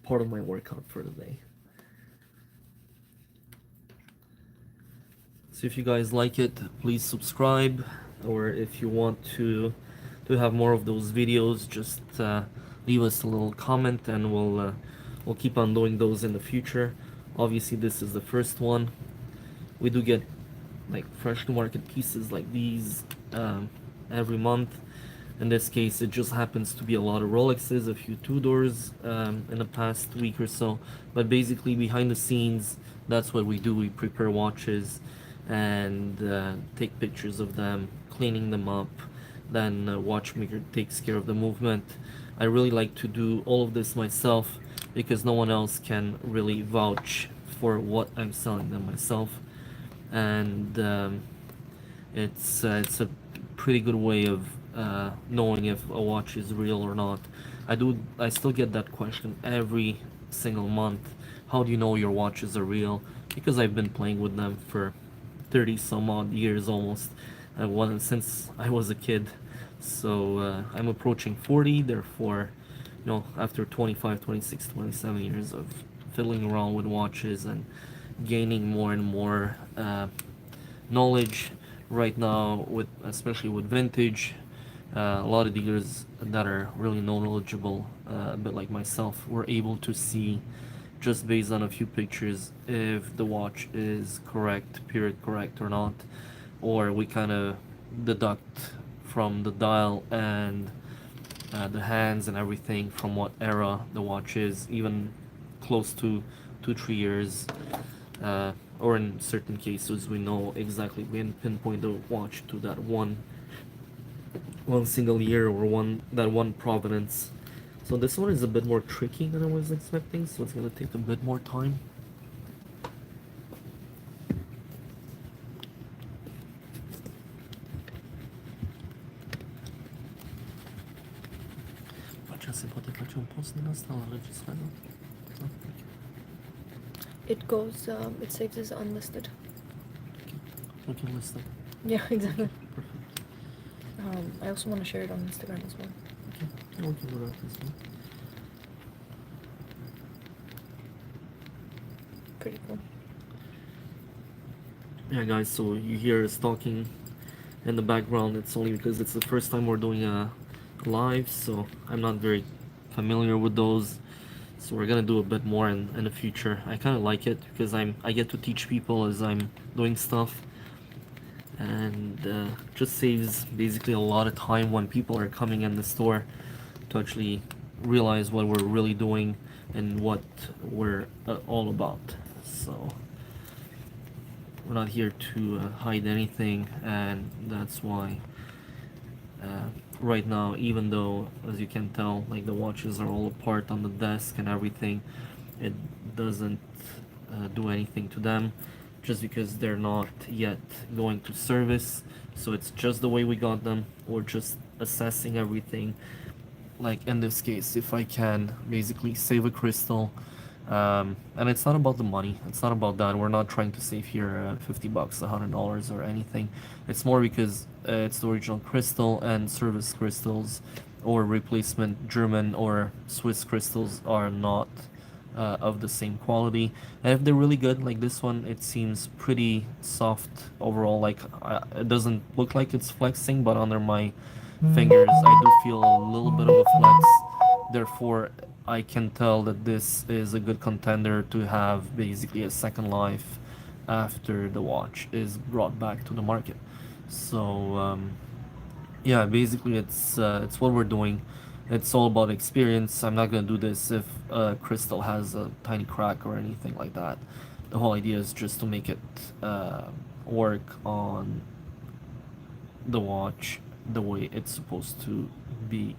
A: Part of my workout for the day. So if you guys like it, please subscribe, or if you want to have more of those videos, just leave us a little comment, and we'll keep on doing those in the future. Obviously, this is the first one. We do get like fresh to market pieces like these every month. In this case, it just happens to be a lot of Rolexes, a few Tudors in the past week or so. But basically, behind the scenes, that's what we do. We prepare watches and take pictures of them, cleaning them up. Then watchmaker takes care of the movement. I really like to do all of this myself because no one else can really vouch for what I'm selling them myself. And it's a pretty good way of knowing if a watch is real or not. I still get that question every single month. How do you know your watches are real? Because I've been playing with them for 30 some odd years almost, since I was a kid. So I'm approaching 40, therefore, after 25, 26, 27 years of fiddling around with watches and gaining more and more knowledge right now, especially with vintage, a lot of dealers that are really knowledgeable, a bit like myself, were able to see just based on a few pictures if the watch is correct, period correct or not, or we kind of deduct from the dial and the hands and everything from what era the watch is, even close to 2-3 years, or in certain cases we know exactly, we can pinpoint the watch to that one single year or one provenance. So this one is a bit more tricky than I was expecting, so it's gonna take a bit more time.
C: It goes, it saves as unlisted.
A: We can list them.
C: Yeah, exactly.
A: Perfect.
C: I also want to share it on Instagram as well.
A: Okay, yeah, we can do that as well.
C: Pretty cool.
A: Yeah, guys, so you hear us talking in the background. It's only because it's the first time we're doing a live, so I'm not very familiar with those. So we're gonna do a bit more in the future. I kind of like it because I get to teach people as I'm doing stuff, and just saves basically a lot of time when people are coming in the store to actually realize what we're really doing and what we're all about. So we're not here to hide anything, and that's why right now, even though, as you can tell, like the watches are all apart on the desk and everything, it doesn't do anything to them, just because they're not yet going to service. So it's just the way we got them. We're just assessing everything. Like in this case, if I can basically save a crystal, and it's not about the money, it's not about that, we're not trying to save here $50, $100 or anything. It's more because it's the original crystal, and service crystals or replacement German or Swiss crystals are not of the same quality. And if they're really good, like this one, it seems pretty soft overall. Like it doesn't look like it's flexing, but under my fingers I do feel a little bit of a flex. Therefore, I can tell that this is a good contender to have basically a second life after the watch is brought back to the market. So yeah, basically it's what we're doing. It's all about experience. I'm not gonna do this if crystal has a tiny crack or anything like that. The whole idea is just to make it work on the watch the way it's supposed to be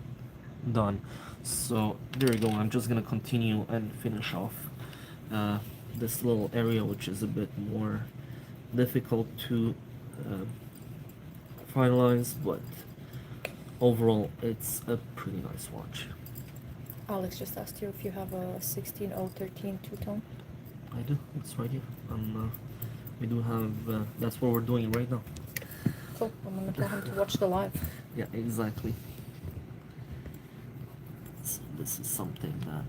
A: done. So there you go. I'm just gonna continue and finish off this little area, which is a bit more difficult to finalize, but overall it's a pretty nice watch.
C: Alex just asked you if you have a 16013 two-tone.
A: I do. It's right here. We do have. That's what we're doing right now.
C: Cool. I'm gonna tell him to watch the live.
A: Yeah, exactly. this is something that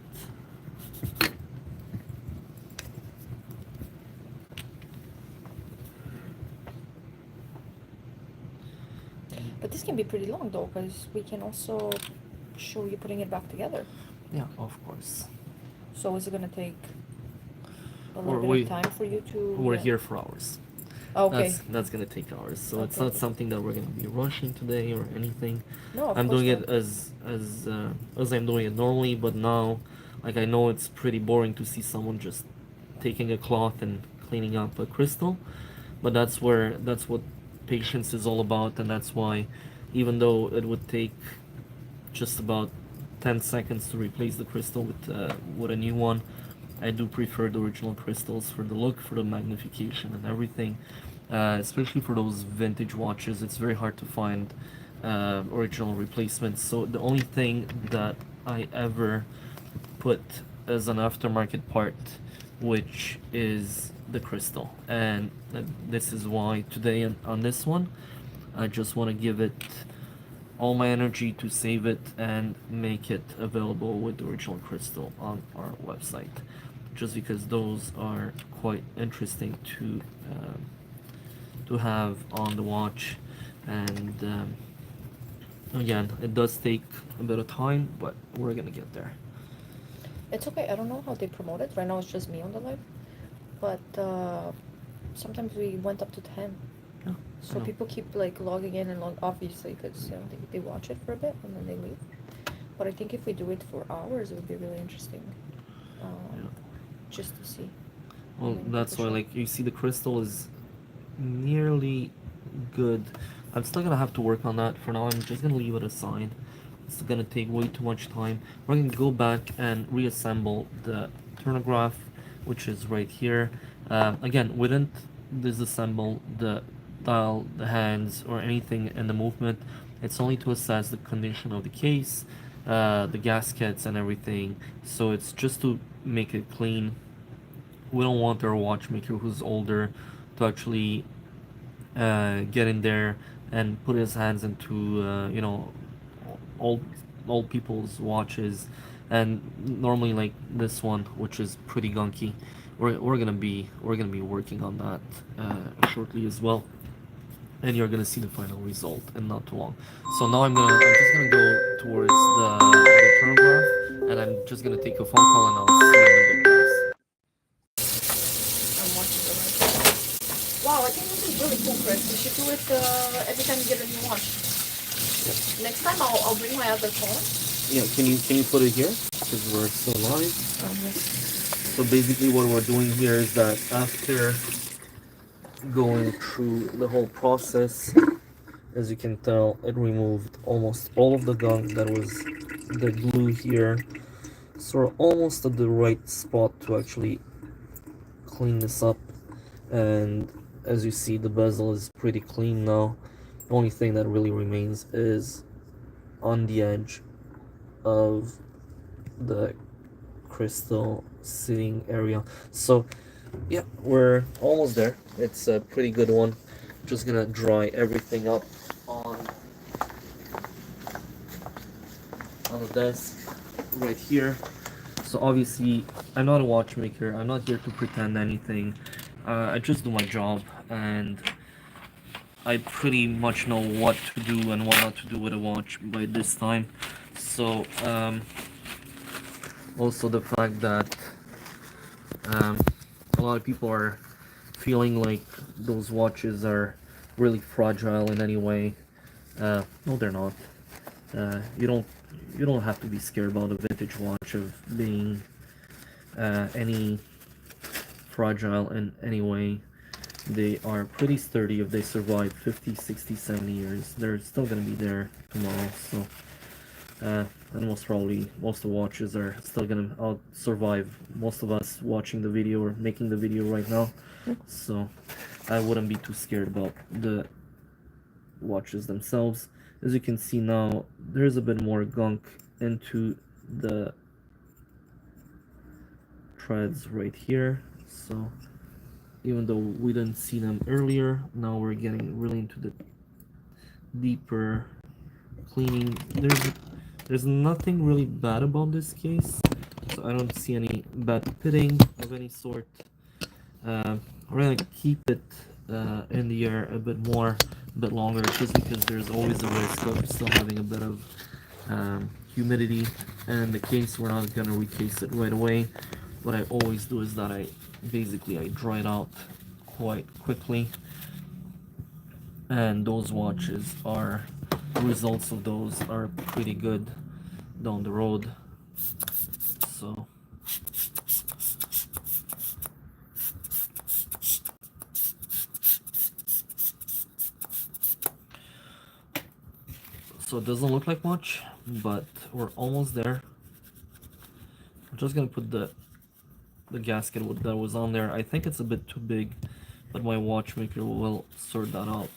C: But this can be pretty long though, because we can also show you putting it back together.
A: yeah, of course.
C: So is it gonna take a
A: Or
C: little bit
A: we-
C: of time for you to?
A: We're
C: yeah.
A: here for hours.
C: Okay.
A: That's gonna take hours. So it's
C: Okay.
A: not something that we're gonna be rushing today or anything.
C: No, of
A: I'm
C: course
A: doing
C: not.
A: it as I'm doing it normally, but now, like I know it's pretty boring to see someone just taking a cloth and cleaning up a crystal, but that's what patience is all about, and that's why, even though it would take just about 10 seconds to replace the crystal with a new one, I do prefer the original crystals for the look, for the magnification and everything. Especially for those vintage watches, it's very hard to find original replacements. So the only thing that I ever put as an aftermarket part, which is the crystal, and this is why today on this one, I just want to give it all my energy to save it and make it available with the original crystal on our website, just because those are quite interesting to have on the watch. And again, it does take a bit of time, but we're gonna get there.
C: It's okay. I don't know how they promote it. Right now it's just me on the live, but sometimes we went up to 10.
A: Yeah,
C: So
A: I know.
C: people keep like logging in and obviously because they watch it for a bit and then they leave. But I think if we do it for hours, it would be really interesting,
A: Yeah.
C: just to see.
A: Well,
C: many
A: that's
C: people
A: why,
C: show.
A: like, you see the crystal is nearly good. I'm still gonna have to work on that. For now, I'm just gonna leave it aside. It's gonna take way too much time. We're gonna go back and reassemble the turnograph, which is right here. Again, we didn't disassemble the dial, the hands, or anything in the movement. It's only to assess the condition of the case, the gaskets, and everything. So it's just to make it clean. We don't want our watchmaker who's older to actually get in there and put his hands into old people's watches, and normally like this one, which is pretty gunky. We're gonna be working on that shortly as well, and you're gonna see the final result in not too long. So now I'm just gonna go towards the turnograph, and I'm just gonna take a phone call, and I'll see you in a bit, guys.
C: I'm watching the live. Wow, I think this is really cool, Chris. We should do it every time you get a new watch. Next time I'll bring my other phone.
A: Yeah, can you put it here? Because we're still live.
C: Yes.
A: So basically what we're doing here is that after going through the whole process, as you can tell, it removed almost all of the gunk that was the glue here. So we're almost at the right spot to actually clean this up. And as you see, the bezel is pretty clean now. The only thing that really remains is on the edge of the crystal sitting area. So yeah, we're almost there. It's a pretty good one. Just gonna dry everything up on the desk right here. So obviously I'm not a watchmaker. I'm not here to pretend anything. I just do my job, and I pretty much know what to do and what not to do with a watch by this time. So also the fact that a lot of people are feeling like those watches are really fragile in any way. No, they're not. You don't have to be scared about a vintage watch of being any fragile in any way. They are pretty sturdy. If they survive 50, 60, 70 years, they're still going to be there tomorrow. So and most probably most of the watches are still going to survive most of us watching the video or making the video right now. So I wouldn't be too scared about the watches themselves. As you can see now, there's a bit more gunk into the threads right here. So even though we didn't see them earlier, now we're getting really into the deeper cleaning. There's nothing really bad about this case, so I don't see any bad pitting of any sort. We're gonna keep it in the air a bit longer, just because there's always a risk of still having a bit of humidity. And in the case, we're not gonna recase it right away. What I always do is that I dry it out quite quickly, and those watches are the results of those are pretty good down the road. So it doesn't look like much, but we're almost there. I'm just gonna put the gasket that was on there. I think it's a bit too big, but my watchmaker will sort that out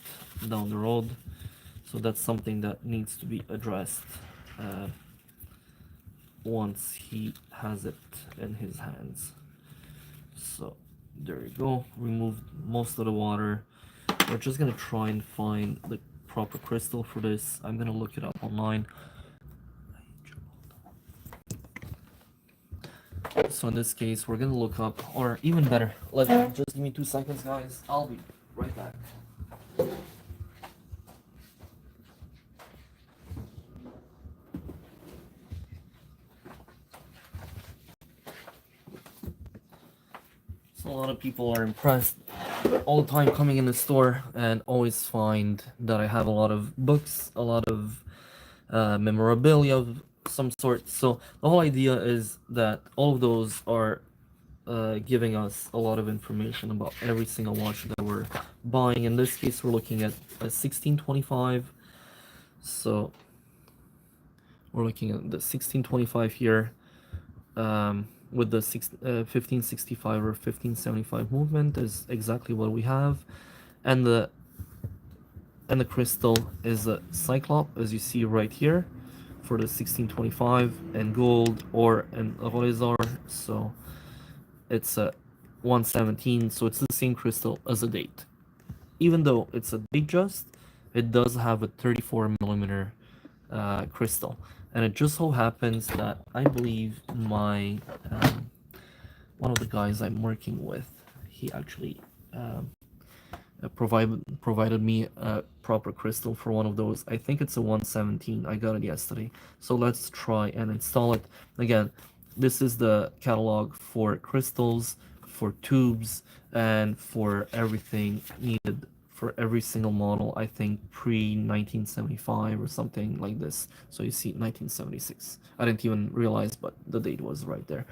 A: down the road. So that's something that needs to be addressed once he has it in his hands. So there you go. Remove most of the water. We're just gonna try and find the proper crystal for this. I'm gonna look it up online. So in this case, we're gonna look up, or even better, just give me 2 seconds, guys. I'll be right back. So a lot of people are impressed all the time coming in the store and always find that I have a lot of books, a lot of memorabilia of some sort. So the whole idea is that all of those are giving us a lot of information about every single watch that we're buying. In this case, we're looking at a 1625. So we're looking at the 1625 here with the 1565 or 1575 movement is exactly what we have, and the crystal is a Cyclope, as you see right here, for the 1625, and gold or an Rolézar. So it's a 117, so it's the same crystal as a date. Even though it's a Datejust, it does have a 34 millimeter crystal, and it just so happens that I believe my one of the guys I'm working with, he actually provided me a proper crystal for one of those. I think it's a 117. I got it yesterday. So let's try and install it. Again, this is the catalog for crystals, for tubes, and for everything needed for every single model. I think pre-1975 or something like this. So you see 1976. I didn't even realize, but the date was right there.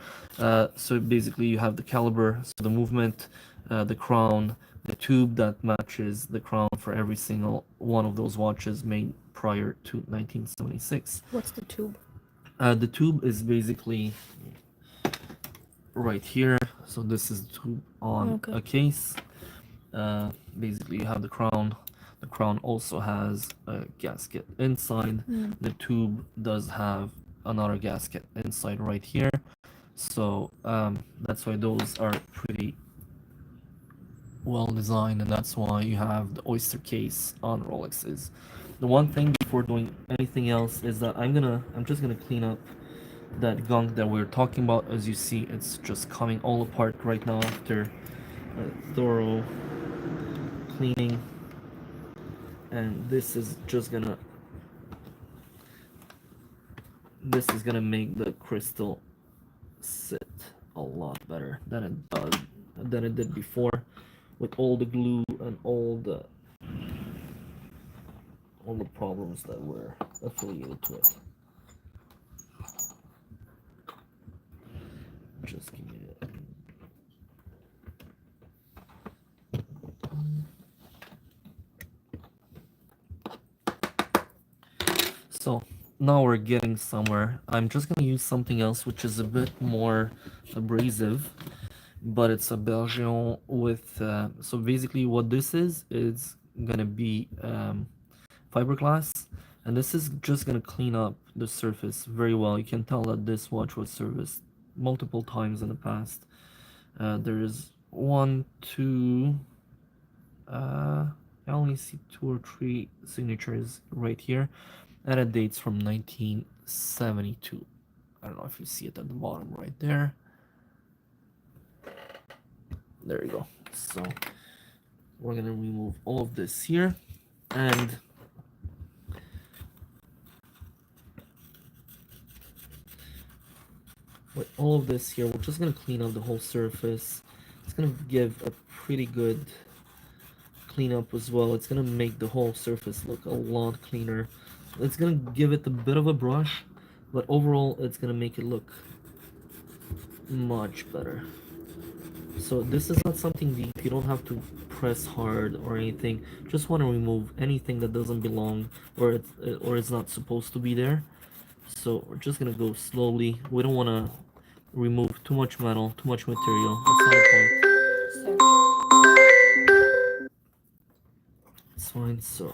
A: So basically you have the caliber, so the movement, the crown, the tube that matches the crown for every single one of those watches made prior to 1976.
C: What's the tube?
A: The tube is basically right here. So this is the tube on a case. Basically you have the crown. The crown also has a gasket inside. The tube does have another gasket inside right here. So that's why those are pretty well designed, and that's why you have the oyster case on Rolexes. The one thing before doing anything else is that I'm just gonna clean up that gunk that we were talking about. As you see, it's just coming all apart right now after a thorough cleaning, and this is gonna make the crystal sit a lot better than it did before, with all the glue and all the problems that were affiliated to it. Just give me a... So now we're getting somewhere. I'm just gonna use something else which is a bit more abrasive, but it's a Belgian with so basically what this is gonna be fiberglass, and this is just gonna clean up the surface very well. You can tell that this watch was serviced multiple times in the past. There's one, two, I only see 2 or 3 signatures right here, and it dates from 19 72. I don't know if you see it at the bottom right there. There you go. So we're gonna remove all of this here, and with all of this here, we're just gonna clean up the whole surface. It's gonna give a pretty good cleanup as well. It's gonna make the whole surface look a lot cleaner. It's gonna give it a bit of a brush, but overall it's gonna make it look much better. So this is not something deep. You don't have to press hard or anything. Just want to remove anything that doesn't belong or it's not supposed to be there. So we're just gonna go slowly. We don't want to remove too much metal, too much material. That's not the point. It's fine. So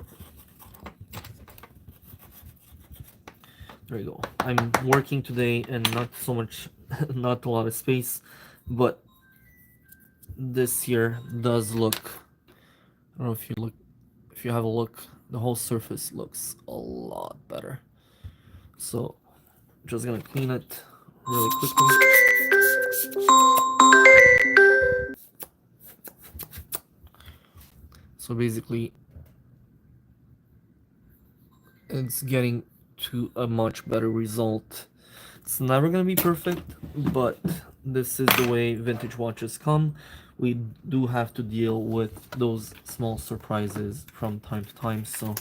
A: there you go. I'm working today and not so much, not a lot of space, but this here does look, I don't know if you have a look, the whole surface looks a lot better. So just gonna clean it really quickly. So basically it's getting to a much better result. It's never gonna be perfect, but this is the way vintage watches come. We do have to deal with those small surprises from time to time, so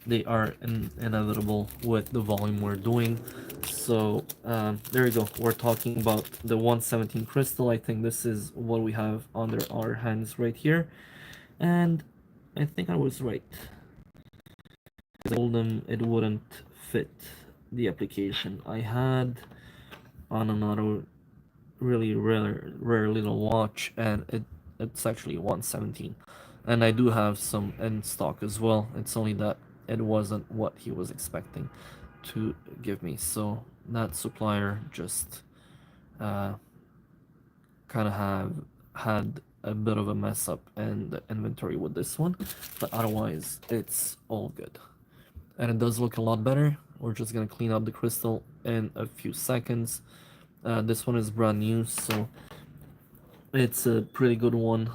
A: they are inevitable with the volume we're doing. So there you go. We're talking about the 117 crystal. I think this is what we have under our hands right here, and I think I was right. I told them it wouldn't fit the application I had on another really rare little watch, and it's actually 117, and I do have some in stock as well. It's only that it wasn't what he was expecting to give me, so that supplier just kind of had a bit of a mess up in the inventory with this one, but otherwise it's all good, and it does look a lot better. We're just gonna clean up the crystal in a few seconds. This one is brand new, so it's a pretty good one.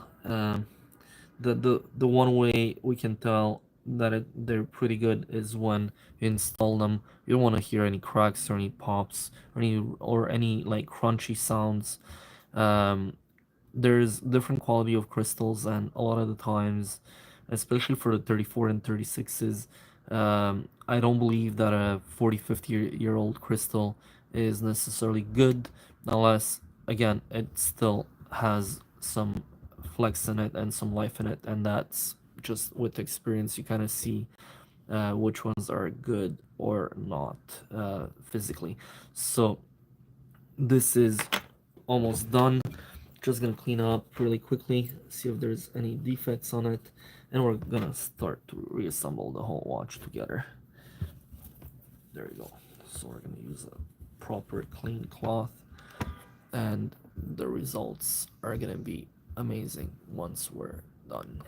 A: The one way we can tell that they're pretty good is when you install them. You don't want to hear any cracks or any pops or any like crunchy sounds. There's different quality of crystals, and a lot of the times, especially for the 34 and 36s, I don't believe that a 40-50 year old crystal is necessarily good, unless again it still has some flex in it and some life in it, and that's just with experience. You kind of see which ones are good or not physically. So this is almost done. Just gonna clean up really quickly, see if there's any defects on it, and we're gonna start to reassemble the whole watch together. There you go. So we're gonna use a proper clean cloth, and the results are gonna be amazing once we're done.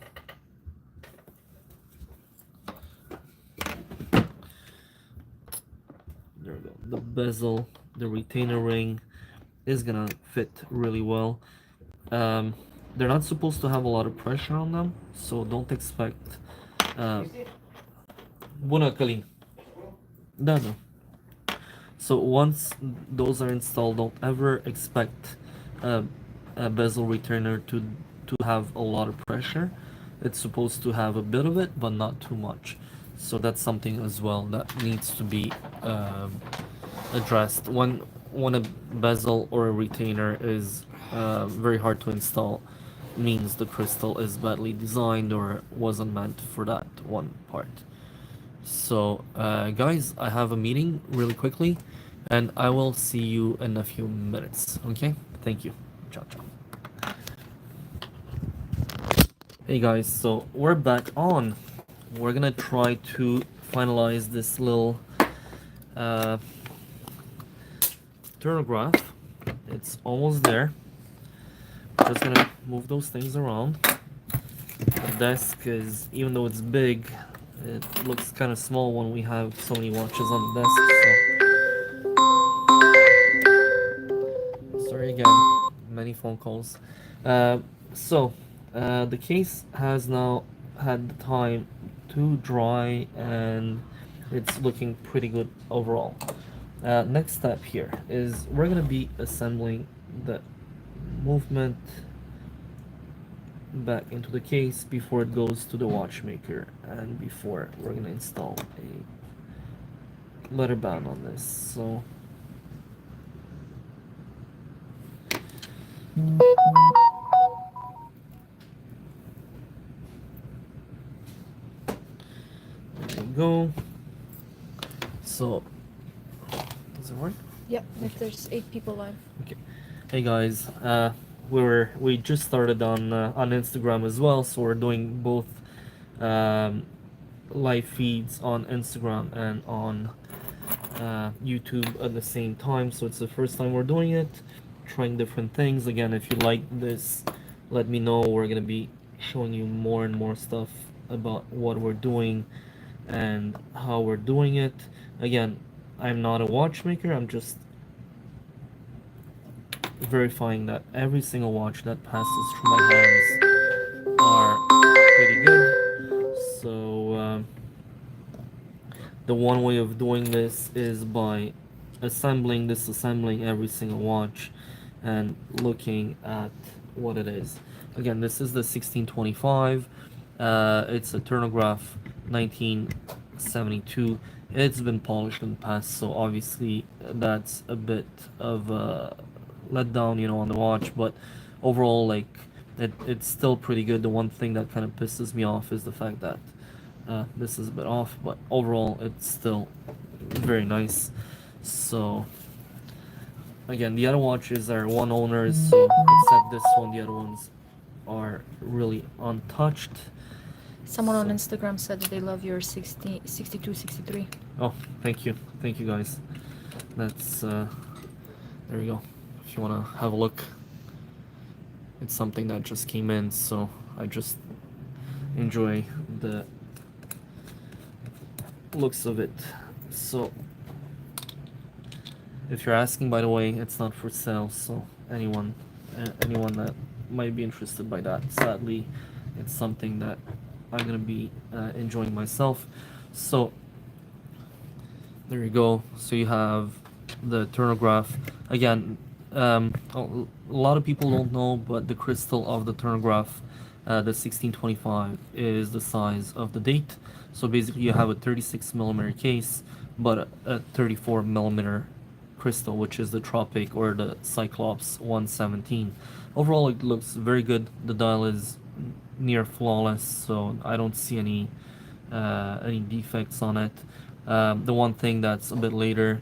A: There we go. The bezel, the retainer ring is gonna fit really well. They're not supposed to have a lot of pressure on them, so don't expect Bună, Călin. Da. So once those are installed, don't ever expect a bezel retainer to have a lot of pressure. It's supposed to have a bit of it, but not too much. So that's something as well that needs to be addressed. When a bezel or a retainer is very hard to install, means the crystal is badly designed or wasn't meant for that one part. So guys, I have a meeting really quickly, and I will see you in a few minutes. Okay, thank you. Ciao. Hey guys, so we're back on. We're gonna try to finalize this little chronograph. It's almost there. Just gonna move those things around. The desk is, even though it's big, it looks kind of small when we have so many watches on the desk. So many phone calls. The case has now had the time to dry, and it's looking pretty good overall. Next step here is we're gonna be assembling the movement back into the case before it goes to the watchmaker, and before we're gonna install a letter band on this. So there we go. So does it work?
C: Yep, if there's 8 people live.
A: Okay. Hey guys, we just started on Instagram as well, so we're doing both live feeds on Instagram and on YouTube at the same time. So it's the first time we're doing it, trying different things. Again, if you like this, let me know. We're gonna be showing you more and more stuff about what we're doing and how we're doing it. Again, I'm not a watchmaker, I'm just verifying that every single watch that passes through my hands are pretty good. So the one way of doing this is by assembling, disassembling every single watch and looking at what it is. Again, this is the 1625. It's a Turnograph 1972. It's been polished in the past, so obviously that's a bit of a letdown, you know, on the watch, but overall, like, it's still pretty good. The one thing that kind of pisses me off is the fact that this is a bit off, but overall it's still very nice. So again, the other watches are one owners, so except this one, the other ones are really untouched.
C: Someone on Instagram said that they love your 62, 63.
A: Oh, thank you guys. That's there we go. If you want to have a look, it's something that just came in, so I just enjoy the looks of it. So if you're asking, by the way, it's not for sale, so anyone that might be interested by that, sadly it's something that I'm gonna be enjoying myself. So there you go. So you have the Turnograph. Again, a lot of people don't know, but the crystal of the Turnograph, the 1625, is the size of the date. So basically you have a 36mm case, but a 34mm crystal, which is the Tropic or the Cyclops 117. Overall, it looks very good. The dial is near flawless, so I don't see any defects on it. The one thing that's a bit later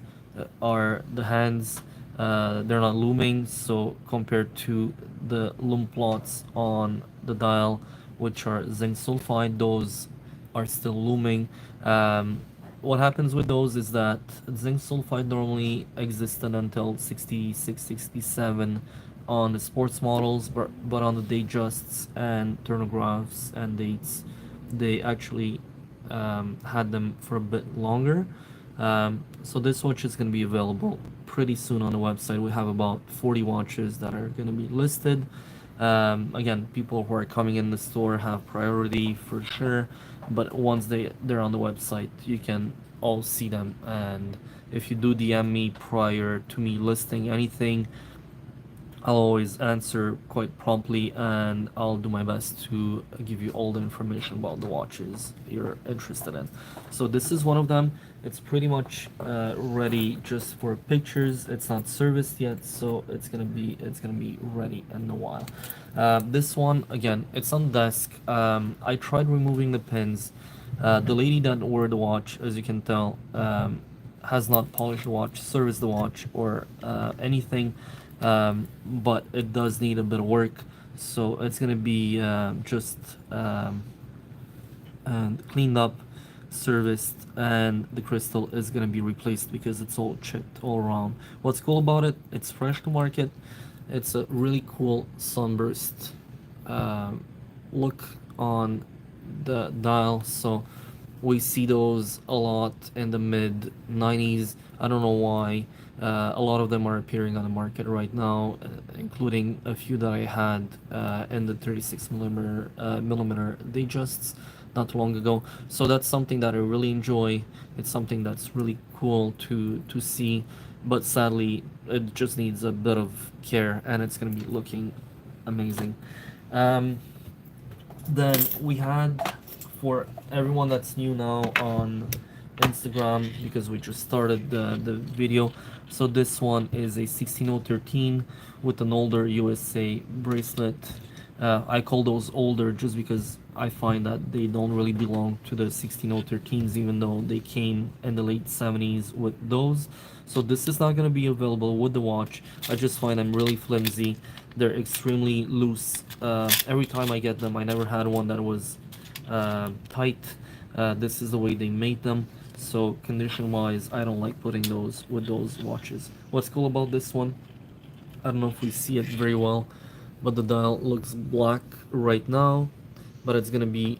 A: are the hands. They're not looming, so compared to the loom plots on the dial, which are zinc sulfide, those are still looming. What happens with those is that zinc sulfide normally existed until 66, 67 on the sports models, but on the Datejusts and Turnographs and Dates, they actually had them for a bit longer. So this watch is going to be available pretty soon on the website. We have about 40 watches that are going to be listed. Again, people who are coming in the store have priority for sure, but once they're on the website, you can all see them. And if you do DM me prior to me listing anything, I'll always answer quite promptly, and I'll do my best to give you all the information about the watches you're interested in. So this is one of them. It's pretty much ready just for pictures. It's not serviced yet, so it's gonna be ready in a while. This one, again, it's on the desk. I tried removing the pins. The lady that wore the watch, as you can tell, has not polished the watch, serviced the watch, or anything. But it does need a bit of work, so it's gonna be just cleaned up, serviced, and the crystal is gonna be replaced because it's all chipped all around. What's cool about it, it's fresh to market. It's a really cool sunburst look on the dial, so We see those a lot in the mid 90s. I don't know why. A lot of them are appearing on the market right now, including a few that I had in the 36 millimeter Datejusts not too long ago. So that's something that I really enjoy. It's something that's really cool to see, but sadly, it just needs a bit of care, and it's gonna be looking amazing. Um, then we had, for everyone that's new now on Instagram, because we just started the video, so this one is a 16013 with an older USA bracelet. I call those older just because I find that they don't really belong to the 16013s, even though they came in the late 70s with those. So this is not going to be available with the watch. I just find them really flimsy. They're extremely loose. Every time I get them, I never had one that was tight. This is the way they made them. So condition wise, I don't like putting those with those watches. What's cool about this one, I don't know if we see it very well, but the dial looks black right now, but it's gonna be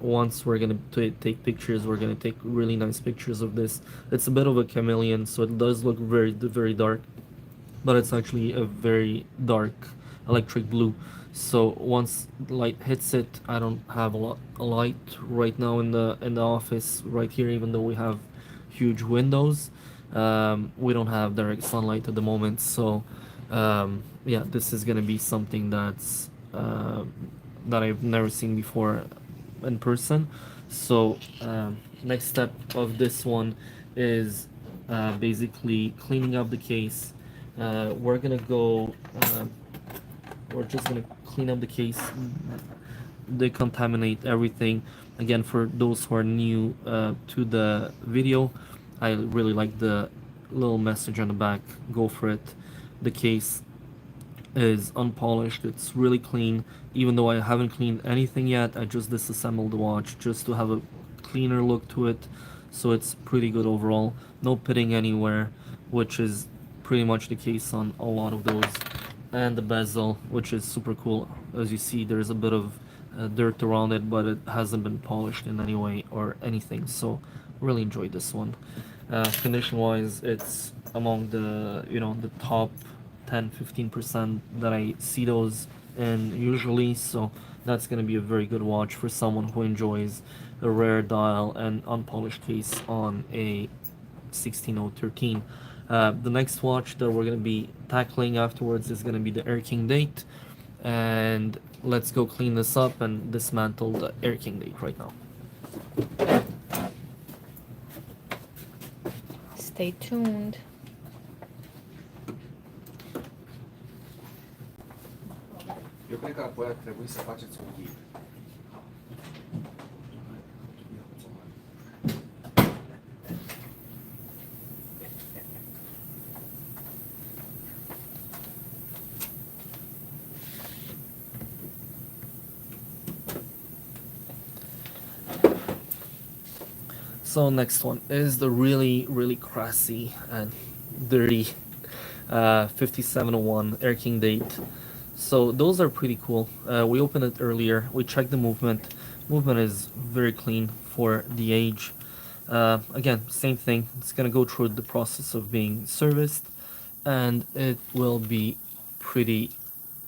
A: once we're gonna take pictures, we're gonna take really nice pictures of this. It's a bit of a chameleon, so it does look very dark, but it's actually a very dark electric blue. So once light hits it, I don't have a light right now in the office right here, even though we have huge windows. We don't have direct sunlight at the moment, so yeah, this is gonna be something that I've never seen before in person. So next step of this one is basically cleaning up the case. We're gonna go. We're just gonna clean up the case, decontaminate everything. Again, for those who are new to the video, I really like the little message on the back. Go for it. The case is unpolished. It's really clean. Even though I haven't cleaned anything yet, I just disassembled the watch just to have a cleaner look to it. So it's pretty good overall. No pitting anywhere, which is pretty much the case on a lot of those. And the bezel, which is super cool. As you see, there's a bit of dirt around it, but it hasn't been polished in any way or anything. So really enjoyed this one. Condition wise, it's among the the top 10-15% that I see those in usually. So that's gonna be a very good watch for someone who enjoys a rare dial and unpolished case on a 16013. The next watch that we're gonna be tackling afterwards is gonna be the Air King Date, and let's go clean this up and dismantle the Air King Date right now.
C: Stay tuned.
B: Eu cred că apoi ar trebui să faceți un ghid.
A: So next one is the really crassy and dirty 5701 Air King Date. So those are pretty cool. We opened it earlier. We checked the movement. Movement is very clean for the age. Again, same thing. It's gonna go through the process of being serviced, and it will be pretty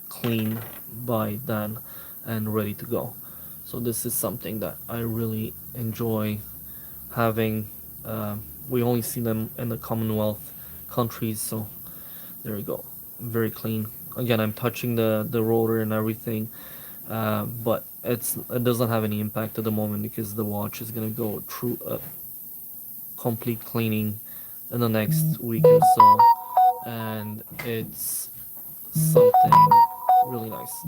A: clean by then and ready to go. So this is something that I really enjoy having. We only see them in the Commonwealth countries, so there we go. Very clean. Again, I'm touching the rotor and everything, but it doesn't have any impact at the moment because the watch is gonna go through a complete cleaning in the next week or so, and it's something really nice.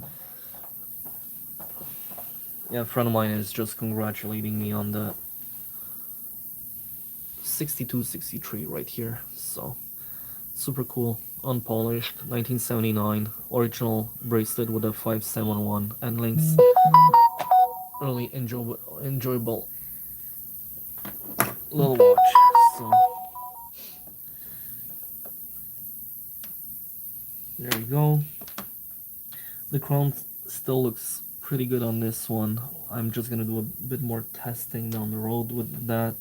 A: Yeah, a friend of mine is just congratulating me on the 6263 right here, so super cool. Unpolished 1979 original bracelet with a 5711 and links. Really enjoyable little watch. So there you go. The crown still looks pretty good on this one. I'm just gonna do a bit more testing down the road with that.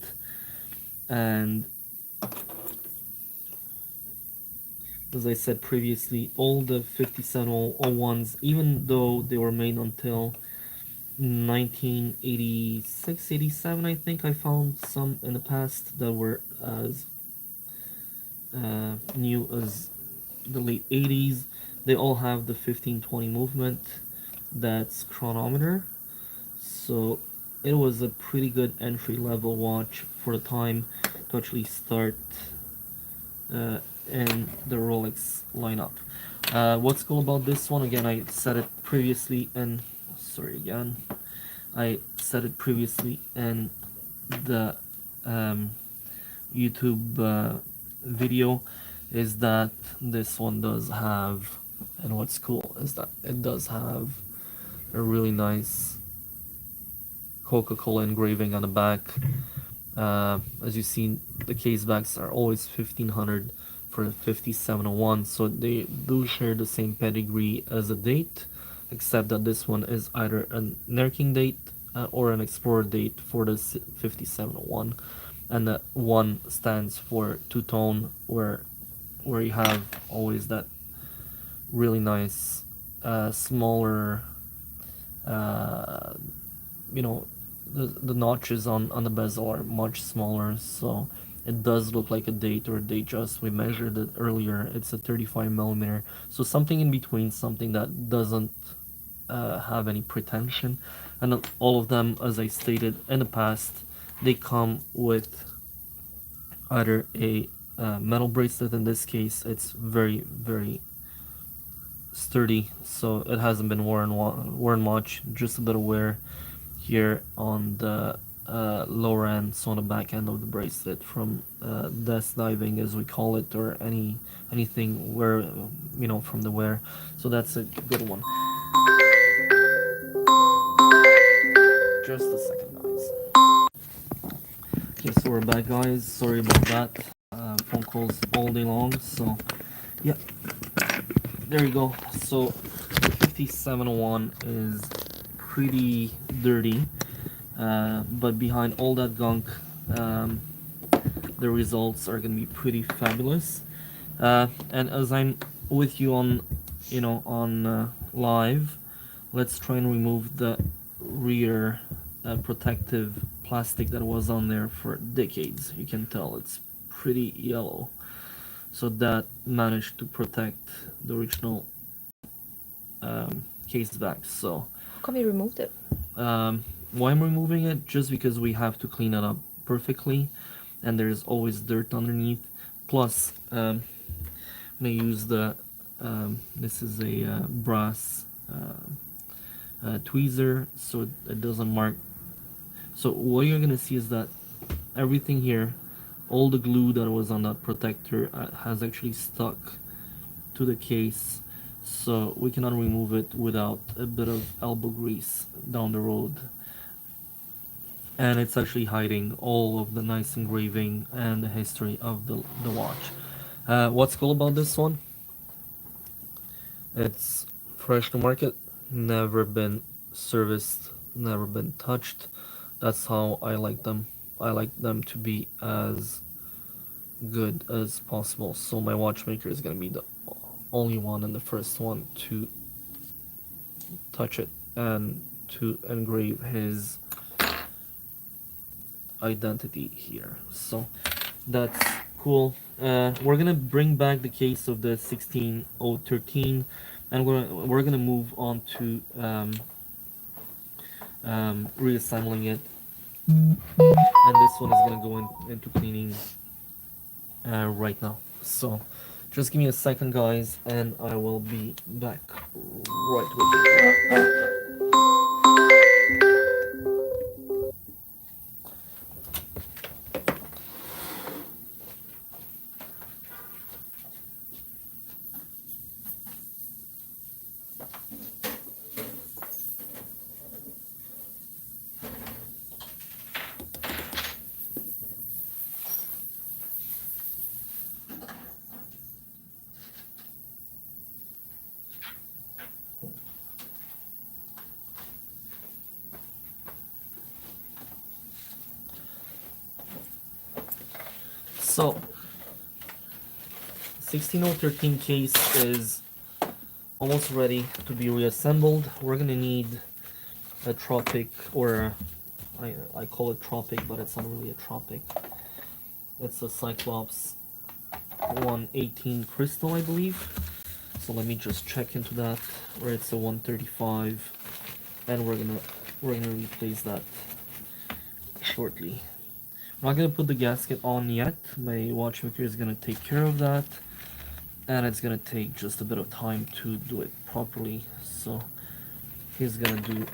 A: And as I said previously, all the 5701s, even though they were made until 1986, 87, I think I found some in the past that were as new as the late 80s. They all have the 1520 movement, that's chronometer. So it was a pretty good entry level watch for the time to actually start in the Rolex lineup. What's cool about this one, again, I said it previously, and sorry again, I said it previously in the YouTube video, is that this one does have, and what's cool is that it does have a really nice Coca-Cola engraving on the back. As you see, the case backs are always 1500 for the 5701, so they do share the same pedigree as a date, except that this one is either a Nerking date or an Explorer date for the 5701, and that one stands for two-tone, where you have always that really nice smaller you know, the notches on the bezel are much smaller, so it does look like a date or a Datejust. We measured it earlier. It's a 35 millimeter, so something in between, something that doesn't have any pretension. And all of them, as I stated in the past, they come with either a metal bracelet. In this case, it's very, very sturdy, so it hasn't been worn much, just a bit of wear here on the lower end, so on the back end of the bracelet from desk diving, as we call it, or anything where, you know, from the wear. So that's a good one. Just a second, guys. Okay, so we're back, guys. Sorry about that. Phone calls all day long, so yeah, there you go. So 5701 is pretty dirty, but behind all that gunk, the results are gonna be pretty fabulous. And as I'm with you on, you know, on live, let's try and remove the rear protective plastic that was on there for decades. You can tell it's pretty yellow, so that managed to protect the original case back. So
C: How come you removed it?
A: why I'm removing it? Just because we have to clean it up perfectly, and there's always dirt underneath. Plus, I'm gonna use the this is a brass tweezer, so it doesn't mark. So what you're gonna see is that everything here, all the glue that was on that protector has actually stuck to the case, so we cannot remove it without a bit of elbow grease down the road. And it's actually hiding all of the nice engraving and the history of the watch. What's cool about this one? It's fresh to market, never been serviced, never been touched. That's how I like them. I like them to be as good as possible. So my watchmaker is gonna be the only one and the first one to touch it and to engrave his identity here. So that's cool. We're gonna bring back the case of the 16013, and we're gonna move on to reassembling it, and this one is gonna go into cleaning right now. So just give me a second, guys, and I will be back right with you. So 16013 case is almost ready to be reassembled. We're gonna need a tropic, or I call it tropic, but it's not really a tropic. It's a Cyclops 118 crystal, I believe. So let me just check into that. Where it's a 135, and we're gonna replace that shortly. I'm not gonna put the gasket on yet. My watchmaker is gonna take care of that, and it's gonna take just a bit of time to do it properly. So he's gonna do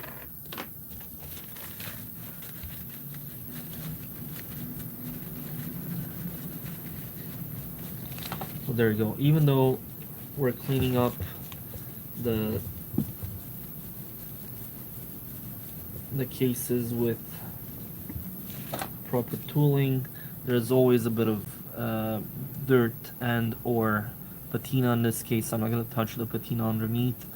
A: so there you go. Even though we're cleaning up the cases with proper tooling, there's always a bit of dirt and or patina. In this case, I'm not going to touch the patina underneath.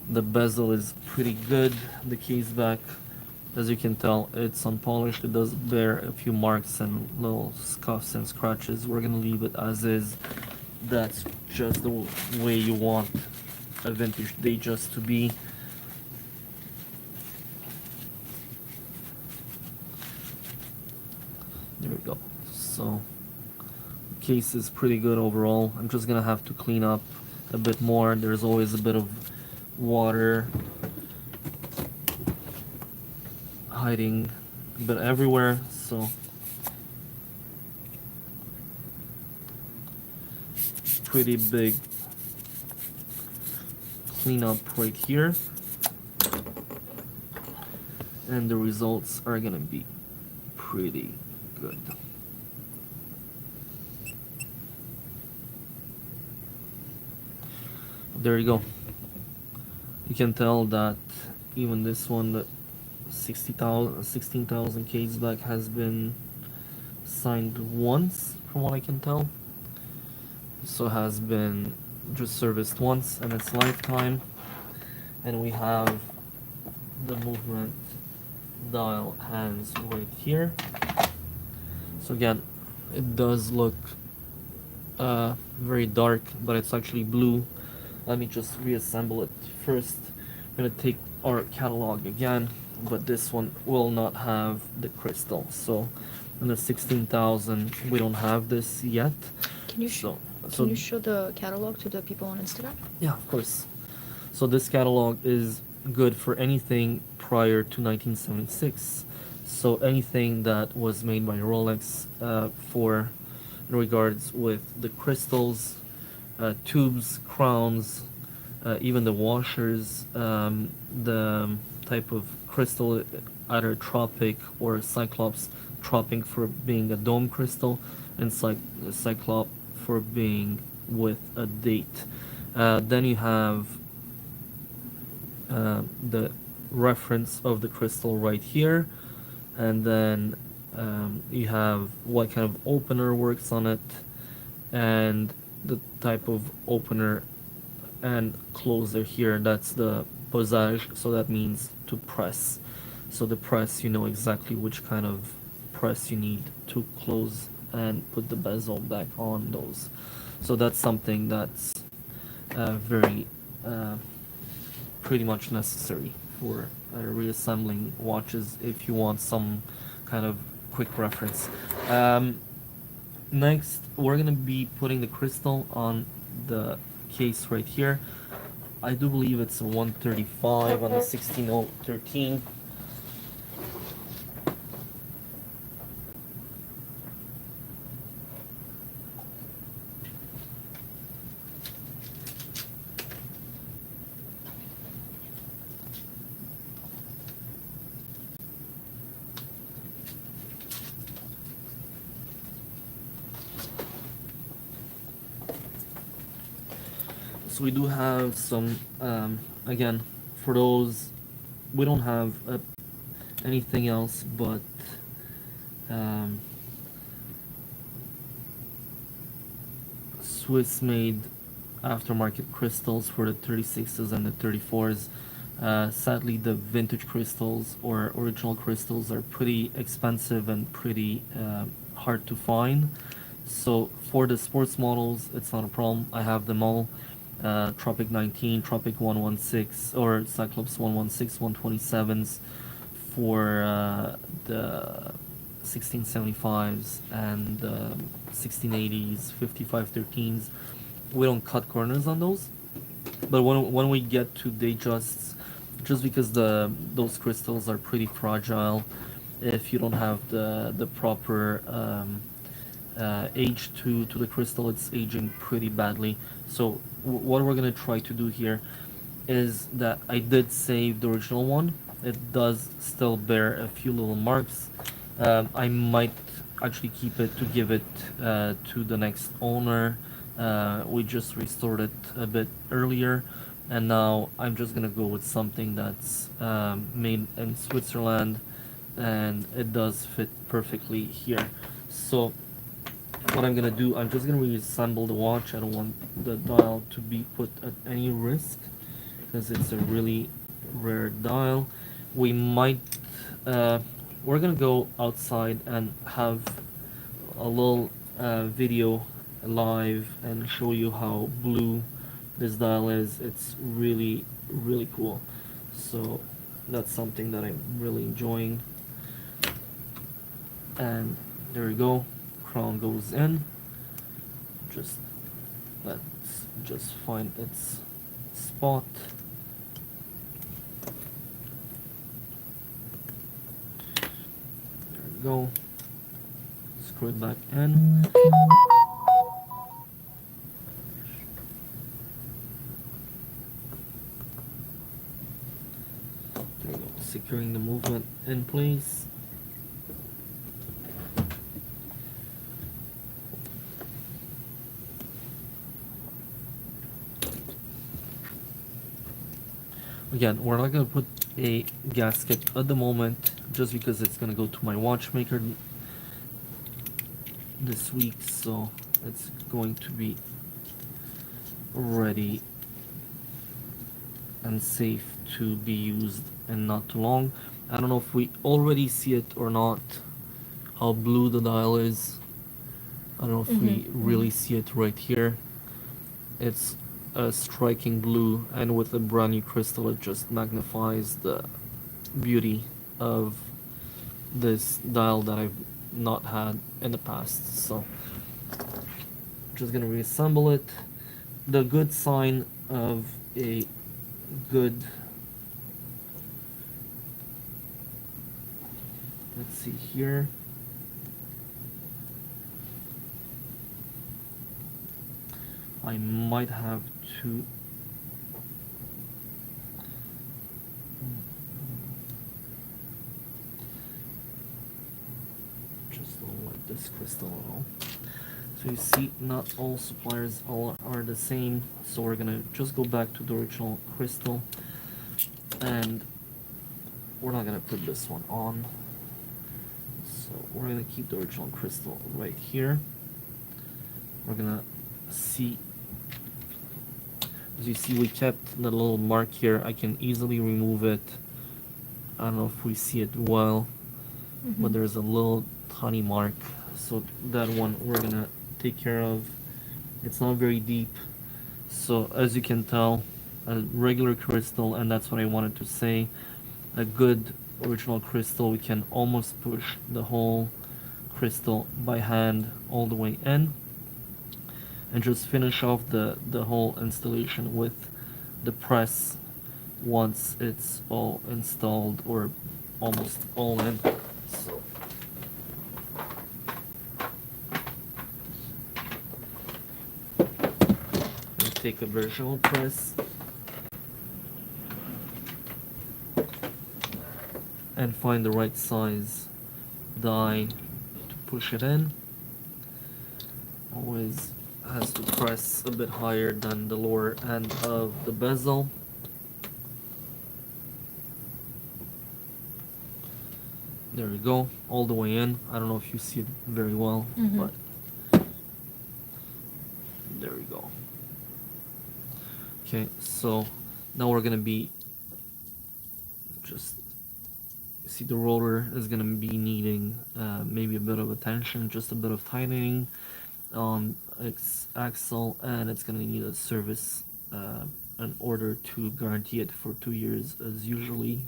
A: The bezel is pretty good. The case back, as you can tell, it's unpolished. It does bear a few marks and little scuffs and scratches. We're going to leave it as is. That's just the way you want a vintage Datejust to be. There we go. So case is pretty good overall. I'm just gonna have to clean up a bit more. There's always a bit of water hiding a bit everywhere, so pretty big cleanup right here, and the results are gonna be pretty good. There you go. You can tell that even this one, that 16,000 Ks back, has been signed once, from what I can tell. So has been just serviced once in its lifetime, and we have the movement dial hands right here. So again, it does look very dark, but it's actually blue. Let me just reassemble it first. I'm gonna take our catalog again, but this one will not have the crystal. So in the 16,000, we don't have this yet.
C: Can you can you show the catalog to the people on Instagram?
A: Yeah, of course. So this catalog is good for anything prior to 1976. So anything that was made by Rolex for in regards with the crystals, tubes, crowns, even the washers, the type of crystal, either tropic or Cyclops. Tropic for being a dome crystal, and Cyclops for being with a date. Then you have the reference of the crystal right here, and then you have what kind of opener works on it, and the type of opener and closer here. That's the posage, so that means to press. So the press, you know exactly which kind of press you need to close and put the bezel back on those. So that's something that's very pretty much necessary for reassembling watches if you want some kind of quick reference. Next, we're gonna be putting the crystal on the case right here. I do believe it's a 135 on the 16013. So we do have some, again, for those, we don't have anything else but Swiss-made aftermarket crystals for the 36s and the 34s. Sadly, the vintage crystals or original crystals are pretty expensive and pretty hard to find. So for the sports models, it's not a problem. I have them all. Tropic 19, Tropic 116, or Cyclops 116, 127s for the 1675s and 1680s, 5513s. We don't cut corners on those, but when we get to Datejust, just because those crystals are pretty fragile, if you don't have the proper age to the crystal, it's aging pretty badly. So what we're gonna try to do here is that I did save the original one. It does still bear a few little marks. I might actually keep it to give it to the next owner. We just restored it a bit earlier, and now I'm just gonna go with something that's made in Switzerland, and it does fit perfectly here. So what I'm gonna do, I'm just gonna reassemble the watch. I don't want the dial to be put at any risk because it's a really rare dial. We might, we're gonna go outside and have a little video live and show you how blue this dial is. It's really, really cool. So that's something that I'm really enjoying. And there we go. Crown goes in. Just let's just find its spot. There we go. Screw it back in. There we go. Securing the movement in place. Again, we're not gonna put a gasket at the moment just because it's gonna go to my watchmaker this week, so it's going to be ready and safe to be used and not too long. I don't know if we already see it or not, how blue the dial is. I don't know if we really see it right here. It's a striking blue, and with a brand new crystal it just magnifies the beauty of this dial that I've not had in the past. So just gonna reassemble it. The good sign of a good, let's see here, I might have to just don't let this crystal at all. So you see, not all suppliers are the same, so we're gonna just go back to the original crystal, and we're not gonna put this one on. So we're gonna keep the original crystal right here. We're gonna see, as you see, we kept the little mark here. I can easily remove it. I don't know if we see it well, but there's a little tiny mark. So that one we're gonna take care of. It's not very deep. So as you can tell, a regular crystal, and that's what I wanted to say, a good original crystal, we can almost push the whole crystal by hand all the way in, and just finish off the whole installation with the press once it's all installed or almost all in. So take a virtual press and find the right size die to push it in. Always has to press a bit higher than the lower end of the bezel. There we go, all the way in. I don't know if you see it very well, but there we go. Okay, so now we're gonna be just, see, the roller is gonna be needing maybe a bit of attention, just a bit of tightening. on its axle, and it's gonna need a service in order to guarantee it for 2 years as usually.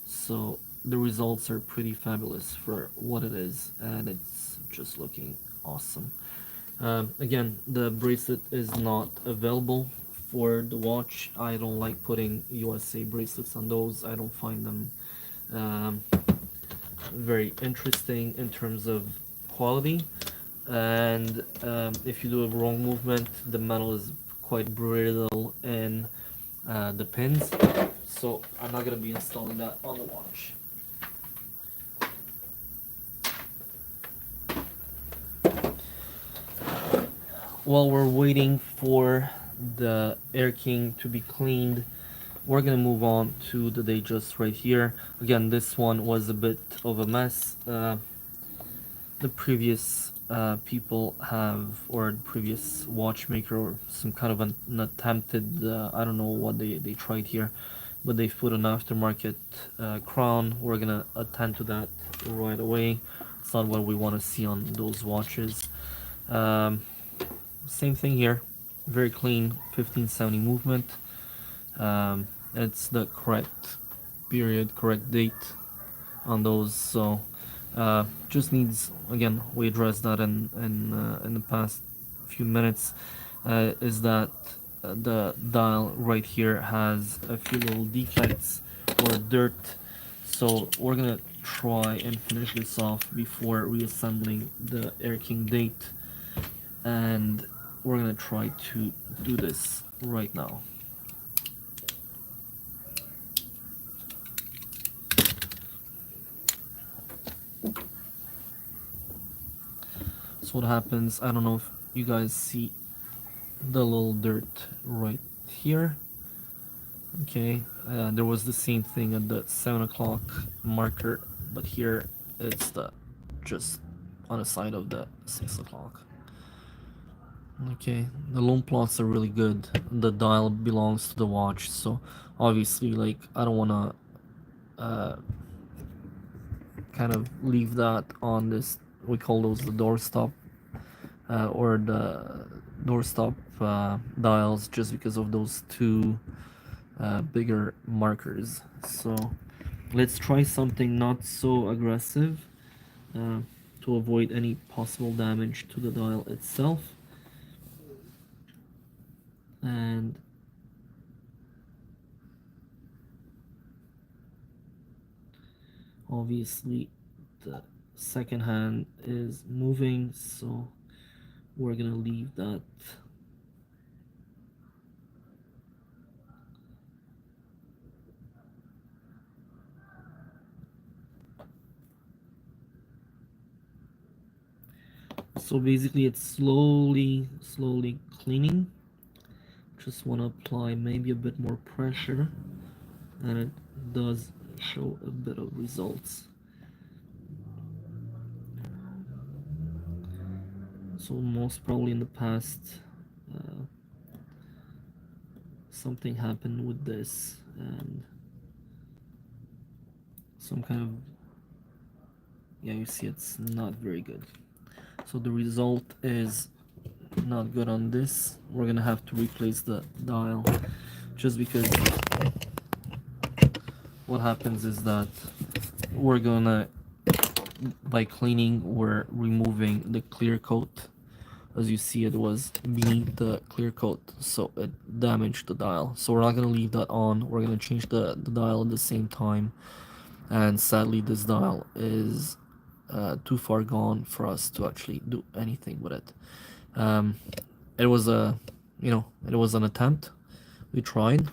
A: So the results are pretty fabulous for what it is, and it's just looking awesome. Again, the bracelet is not available for the watch. I don't like putting USA bracelets on those. I don't find them very interesting in terms of quality, and if you do a wrong movement, the metal is quite brittle in the pins, so I'm not going to be installing that on the watch. While we're waiting for the Air King to be cleaned, we're gonna move on to the Datejust right here. Again, this one was a bit of a mess. The previous people have, or the previous watchmaker, or some kind of an attempted, I don't know what they tried here, but they've put an aftermarket crown. We're gonna attend to that right away. It's not what we want to see on those watches. Same thing here, very clean 1570 movement. It's the correct period, correct date on those, so just needs, again, we addressed that in the past few minutes, is that the dial right here has a few little defects or dirt, so we're gonna try and finish this off before reassembling the Air King date, and we're gonna try to do this right now. So what happens, I don't know if you guys see the little dirt right here. Okay, there was the same thing at the 7 o'clock marker, but here it's just on the side of the 6 o'clock. Okay, the loan plots are really good. The dial belongs to the watch, so obviously, like, I don't want to kind of leave that on this, we call those the doorstop, or the doorstop dials, just because of those two bigger markers. So let's try something not so aggressive to avoid any possible damage to the dial itself. And obviously the second hand is moving, so we're gonna leave that. So basically it's slowly cleaning. Just want to apply maybe a bit more pressure, and it does show a bit of results. So most probably in the past something happened with this, and some kind of, yeah, you see it's not very good. So the result is not good on this. We're gonna have to replace the dial, just because what happens is that we're gonna, by cleaning, we're removing the clear coat. As you see, it was beneath the clear coat, so it damaged the dial. So we're not gonna leave that on. We're gonna change the dial at the same time, and sadly this dial is too far gone for us to actually do anything with it. It was it was an attempt. We tried.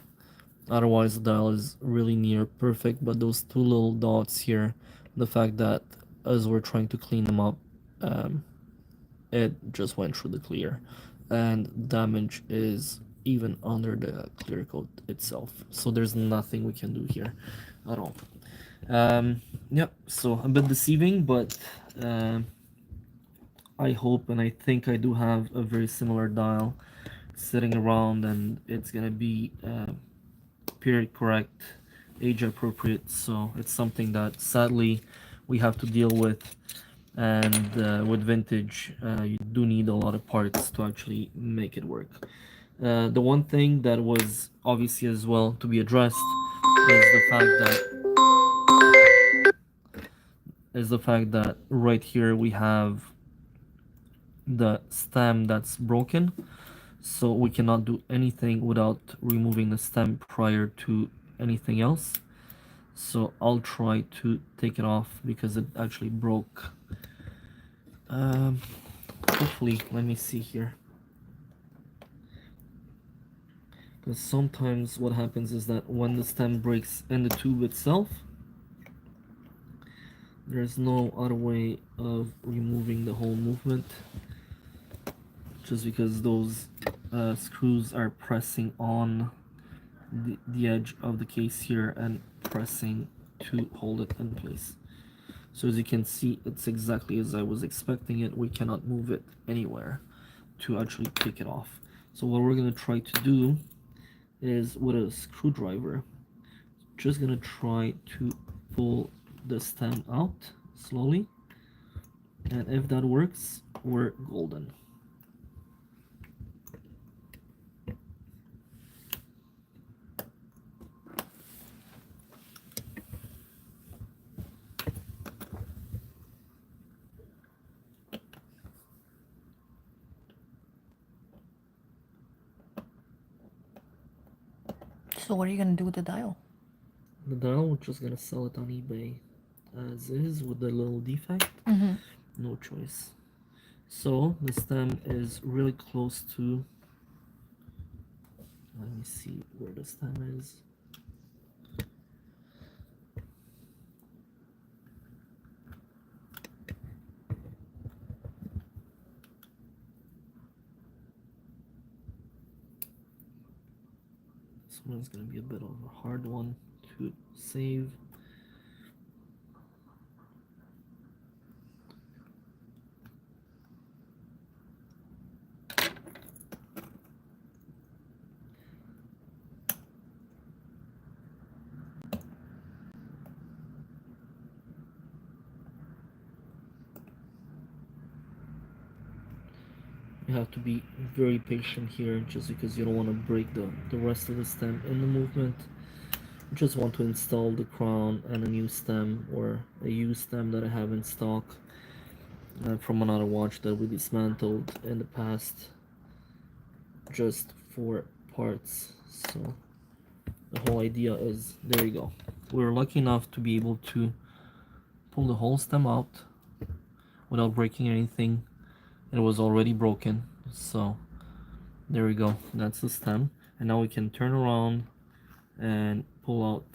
A: Otherwise, the dial is really near perfect, but those two little dots here, the fact that as we're trying to clean them up, it just went through the clear, and damage is even under the clear coat itself. So there's nothing we can do here at all. Yeah, so a bit deceiving, but I hope and I think I do have a very similar dial sitting around, and it's gonna be period correct, age appropriate. So it's something that sadly we have to deal with and with vintage, you do need a lot of parts to actually make it work. The one thing that was obviously as well to be addressed is the fact that right here we have the stem that's broken, so we cannot do anything without removing the stem prior to anything else. So I'll try to take it off because it actually broke. Hopefully, let me see here. Because sometimes what happens is that when the stem breaks in the tube itself, there's no other way of removing the whole movement, just because those screws are pressing on the edge of the case here and pressing to hold it in place. So as you can see, it's exactly as I was expecting it. We cannot move it anywhere to actually take it off. So what we're going to try to do is with a screwdriver, just going to try to pull the stem out slowly, and if that works, we're golden.
C: So what are you gonna do with the dial?
A: The dial, we're just gonna sell it on eBay as is with the little defect. No choice. So the stem is really close to, let me see where the stem is. This one's gonna be a bit of a hard one to save. You have to be very patient here, just because you don't want to break the rest of the stem in the movement. You just want to install the crown and a new stem, or a used stem that I have in stock from another watch that we dismantled in the past just for parts. So the whole idea is, there you go. We were lucky enough to be able to pull the whole stem out without breaking anything. It was already broken, so there we go. That's the stem, and now we can turn around and pull out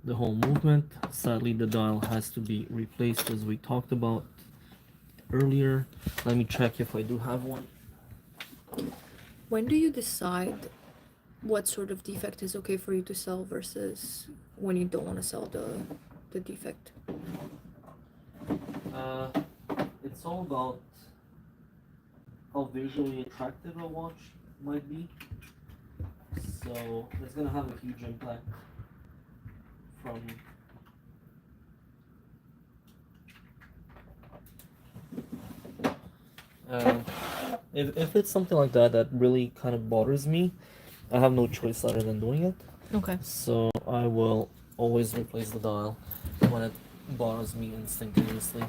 A: the whole movement. Sadly, the dial has to be replaced, as we talked about earlier. Let me check if I do have one.
C: When do you decide what sort of defect is okay for you to sell versus when you don't want to sell the defect?
A: It's all about how visually attractive a watch might be. So it's gonna have a huge impact from if it's something like that that really kind of bothers me, I have no choice other than doing it.
C: Okay.
A: So I will always replace the dial when it bothers me instantaneously,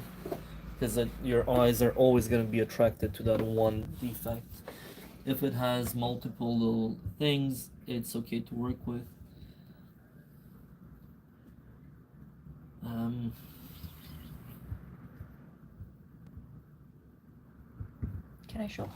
A: because your eyes are always going to be attracted to that one defect. If it has multiple little things, it's okay to work with.
C: Can I show?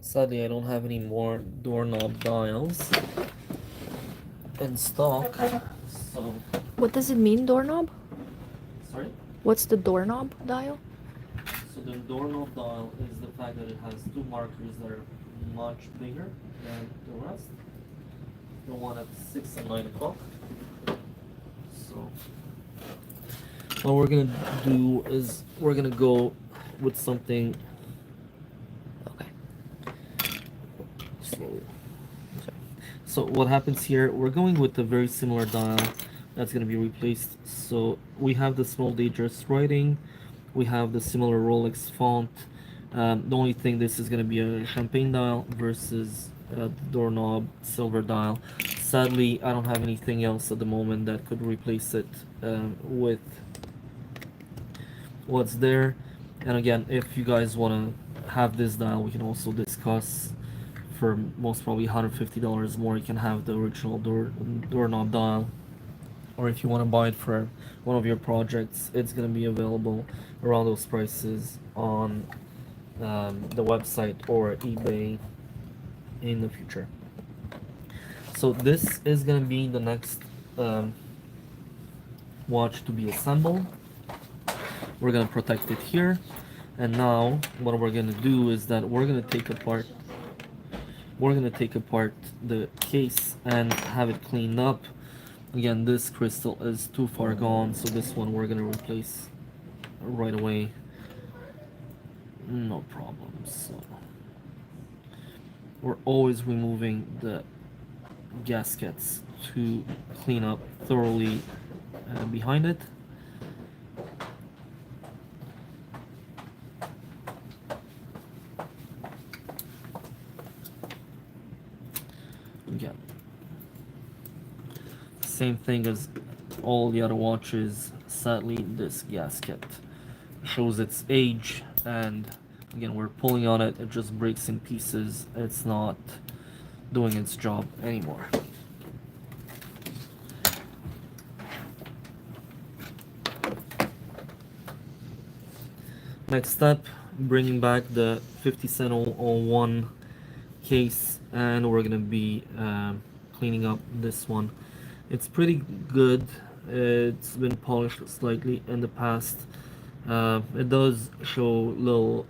A: Sadly, I don't have any more doorknob dials in stock. So,
C: What does it mean, doorknob?
A: sorry?
C: What's the doorknob dial?
A: So the doorknob dial is the fact that it has two markers that are much bigger than the rest. The one at 6 and 9 o'clock. So what we're gonna do is we're gonna go with something
C: Okay.
A: slowly. So what happens here, we're going with a very similar dial that's going to be replaced. So we have the small dangerous writing, we have the similar Rolex font. The only thing, this is going to be a champagne dial versus the doorknob silver dial. Sadly, I don't have anything else at the moment that could replace it with what's there. And again, if you guys want to have this dial, we can also discuss. For most probably $150 more, you can have the original doorknob dial. Or if you want to buy it for one of your projects, it's going to be available around those prices on the website or eBay in the future. So this is going to be the next watch to be assembled. We're going to protect it here. And now what we're going to do is that we're going to take apart the case and have it cleaned up. Again, this crystal is too far gone, so this one we're gonna replace right away. No problem. So we're always removing the gaskets to clean up thoroughly behind it. Again, same thing as all the other watches. Sadly, this gasket shows its age, and again, we're pulling on it, it just breaks in pieces. It's not doing its job anymore. Next step, bringing back the 5701 case, and we're gonna be cleaning up this one. It's pretty good. It's been polished slightly in the past. It does show little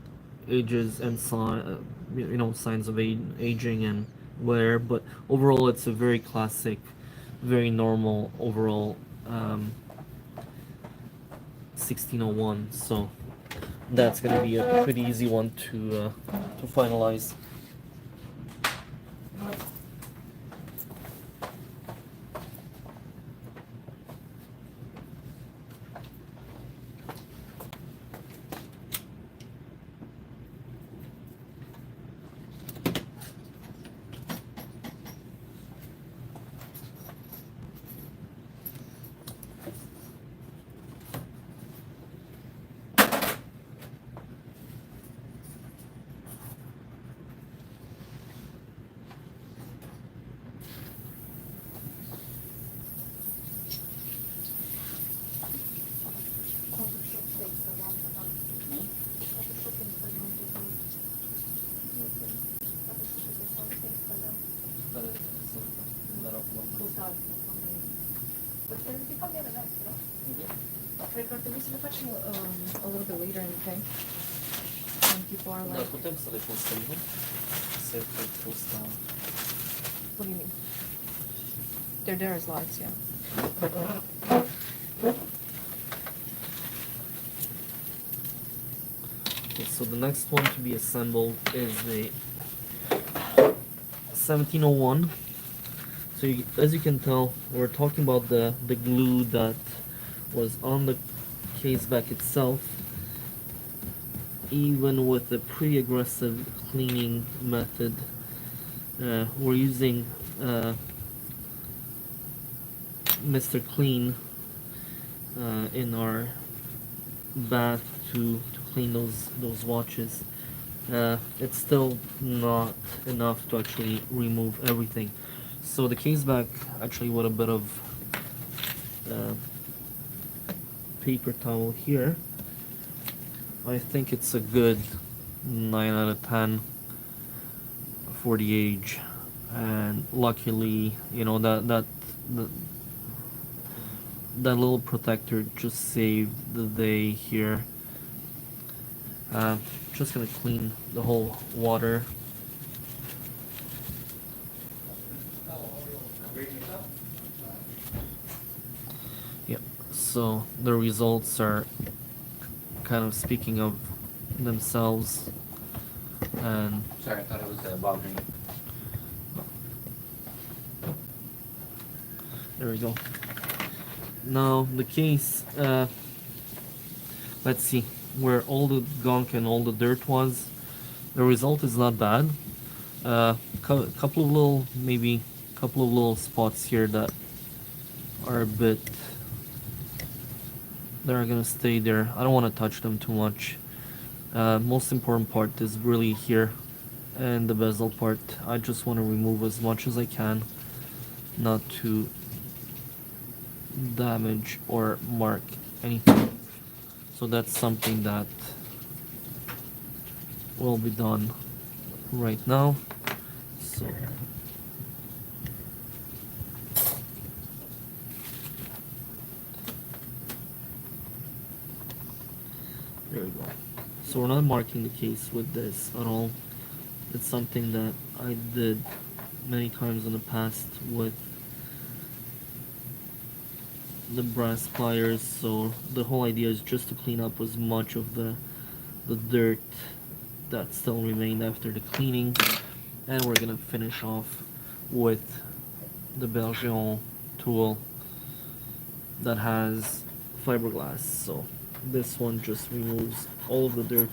A: ages and signs of aging and wear, but overall it's a very classic, very normal overall 1601. So that's gonna be a pretty easy one to finalize.
C: Cred că ar trebui să le facem a little bit later in the day. When people are
A: Dar
C: like,
A: putem să le postăm, nu? Se pot posta.
C: what do you mean? They're there as lights, yeah.
A: Okay, so the next one to be assembled is the 1701. So as you can tell, we're talking about the glue that was on the case back itself. Even with a pretty aggressive cleaning method, we're using Mr. Clean in our bath to clean those watches. It's still not enough to actually remove everything. So the case back, actually with a bit of paper towel here, I think it's a good 9 out of 10 for the age. And luckily, you know, that little protector just saved the day here. Just gonna clean the whole water So the results are kind of speaking of themselves, and
B: Sorry, I thought it was bothering you.
A: there we go. Now the case, let's see, where all the gunk and all the dirt was, the result is not bad. Couple of little, maybe couple of little spots here that are a bit, they're gonna stay there. I don't want to touch them too much. Most important part is really here and the bezel part. I just want to remove as much as I can, not to damage or mark anything. So that's something that will be done right now. So there we go. So we're not marking the case with this at all. It's something that I did many times in the past with the brass pliers. So the whole idea is just to clean up as much of the dirt that still remained after the cleaning, and we're gonna finish off with the Bergeron tool that has fiberglass. So this one just removes all of the dirt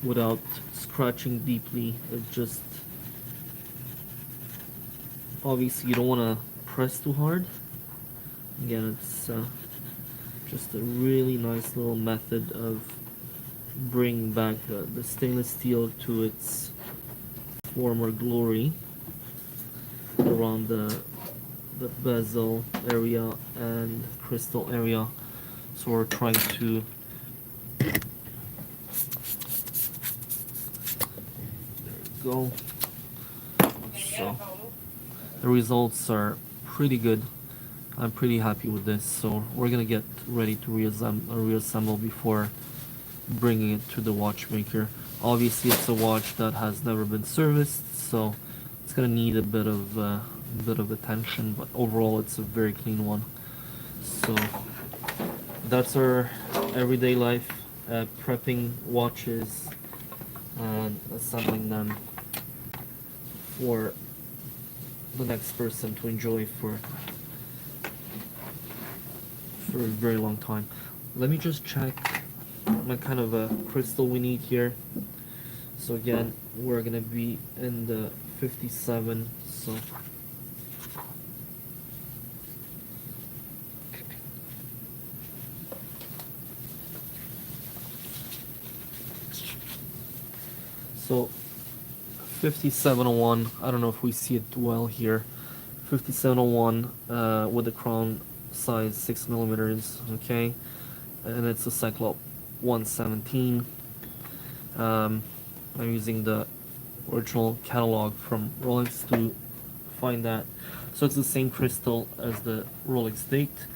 A: without scratching deeply. It just, obviously you don't want to press too hard. Again, it's just a really nice little method of bringing back the stainless steel to its former glory around the bezel area and crystal area. So we're trying to go. So the results are pretty good. I'm pretty happy with this. So we're gonna get ready to reassemble before bringing it to the watchmaker. Obviously, it's a watch that has never been serviced, so it's gonna need a bit of attention. But overall, it's a very clean one. So that's our everyday life, prepping watches and assembling them for the next person to enjoy for a very long time. Let me just check what kind of a crystal we need here. So again, we're gonna be in the 57. So so 5701. I don't know if we see it well here. 5701 with the crown size 6 millimeters. Okay, and it's a Cyclop 117. I'm using the original catalog from Rolex to find that. So it's the same crystal as the Rolex date,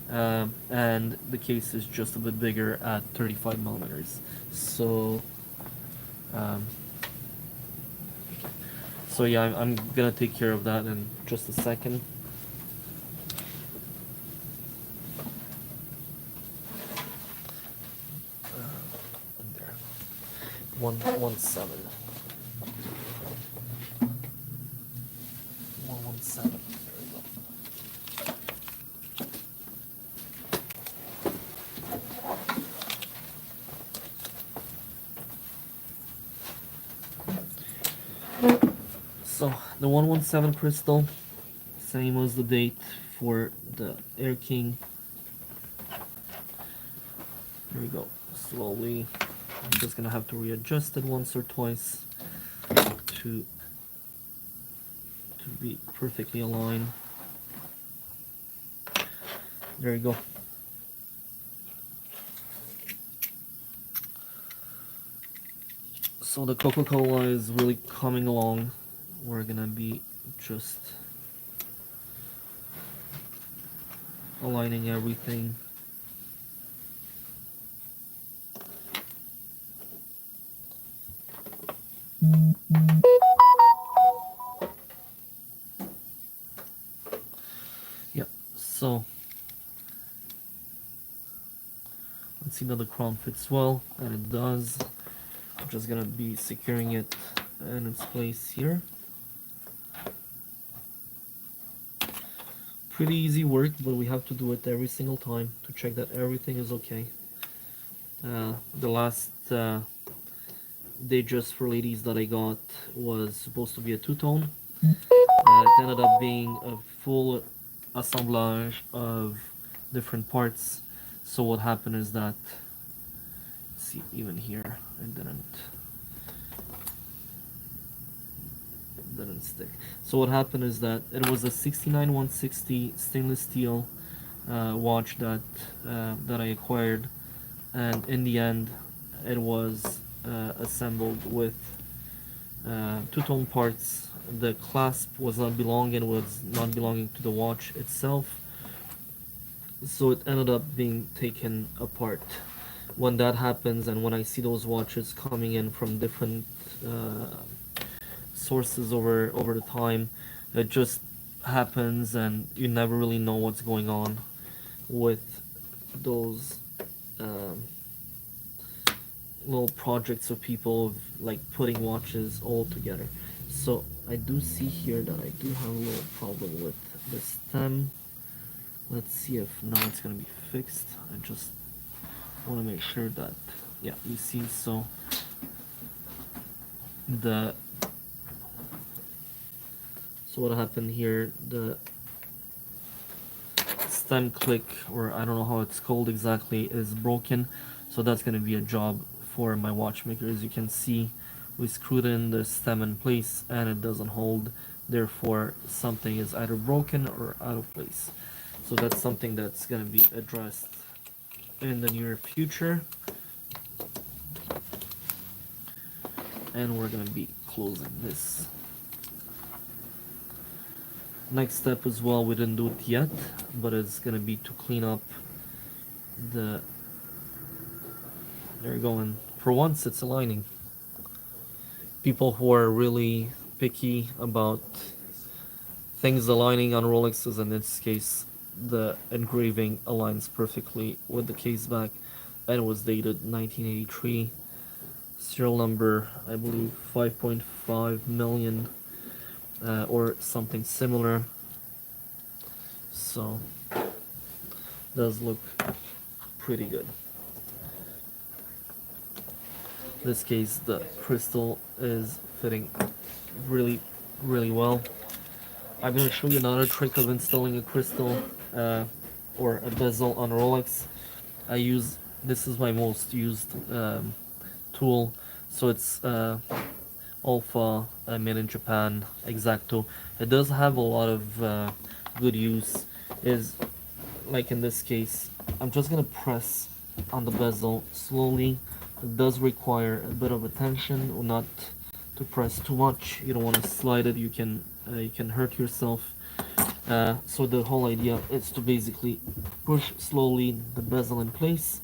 A: and the case is just a bit bigger at 35 millimeters. So, so yeah, I'm gonna take care of that in just a second. There. 117. 117. There we go. So the 117 crystal, same as the date for the Air King. There we go. Slowly. I'm just gonna have to readjust it once or twice to be perfectly aligned. There you go. So the Coca-Cola is really coming along. We're gonna be just aligning everything. Yep. So Let's see that the crown fits well, and it does. I'm just gonna be securing it in its place here. Pretty easy work, but we have to do it every single time to check that everything is okay. The last Datejust for Ladies that I got was supposed to be a two-tone. It ended up being a full assemblage of different parts. So what happened is that, see, even here it didn't stick. So what happened is that it was a 69160 stainless steel watch that I acquired, and in the end it was assembled with two-tone parts. The clasp was not belonging to the watch itself, so it ended up being taken apart. When that happens, and when I see those watches coming in from different sources over the time, it just happens, and you never really know what's going on with those little projects of people like putting watches all together. So I do see here that I do have a little problem with the stem. Let's see if now it's gonna be fixed. I just want to make sure that, yeah, you see, so what happened here, the stem click, or I don't know how it's called exactly, is broken. So that's going to be a job for my watchmaker. As you can see, we screwed in the stem in place and it doesn't hold, therefore something is either broken or out of place. So that's something that's going to be addressed in the near future, and we're going to be closing this. Next step as well, we didn't do it yet, but it's going to be to clean up the, there you go, and for once it's aligning. People who are really picky about things aligning on Rolexes, in this case the engraving aligns perfectly with the case back, and it was dated 1983, serial number I believe 5.5 million or something similar. So does look pretty good. In this case the crystal is fitting really well. I'm going to show you another trick of installing a crystal or a bezel on Rolex. This is my most used tool, so it's Alpha, made in Japan, Exacto. It does have a lot of good use. Is like in this case, I'm just gonna press on the bezel slowly. It does require a bit of attention, not to press too much. You don't want to slide it. You can hurt yourself. So the whole idea is to basically push slowly the bezel in place,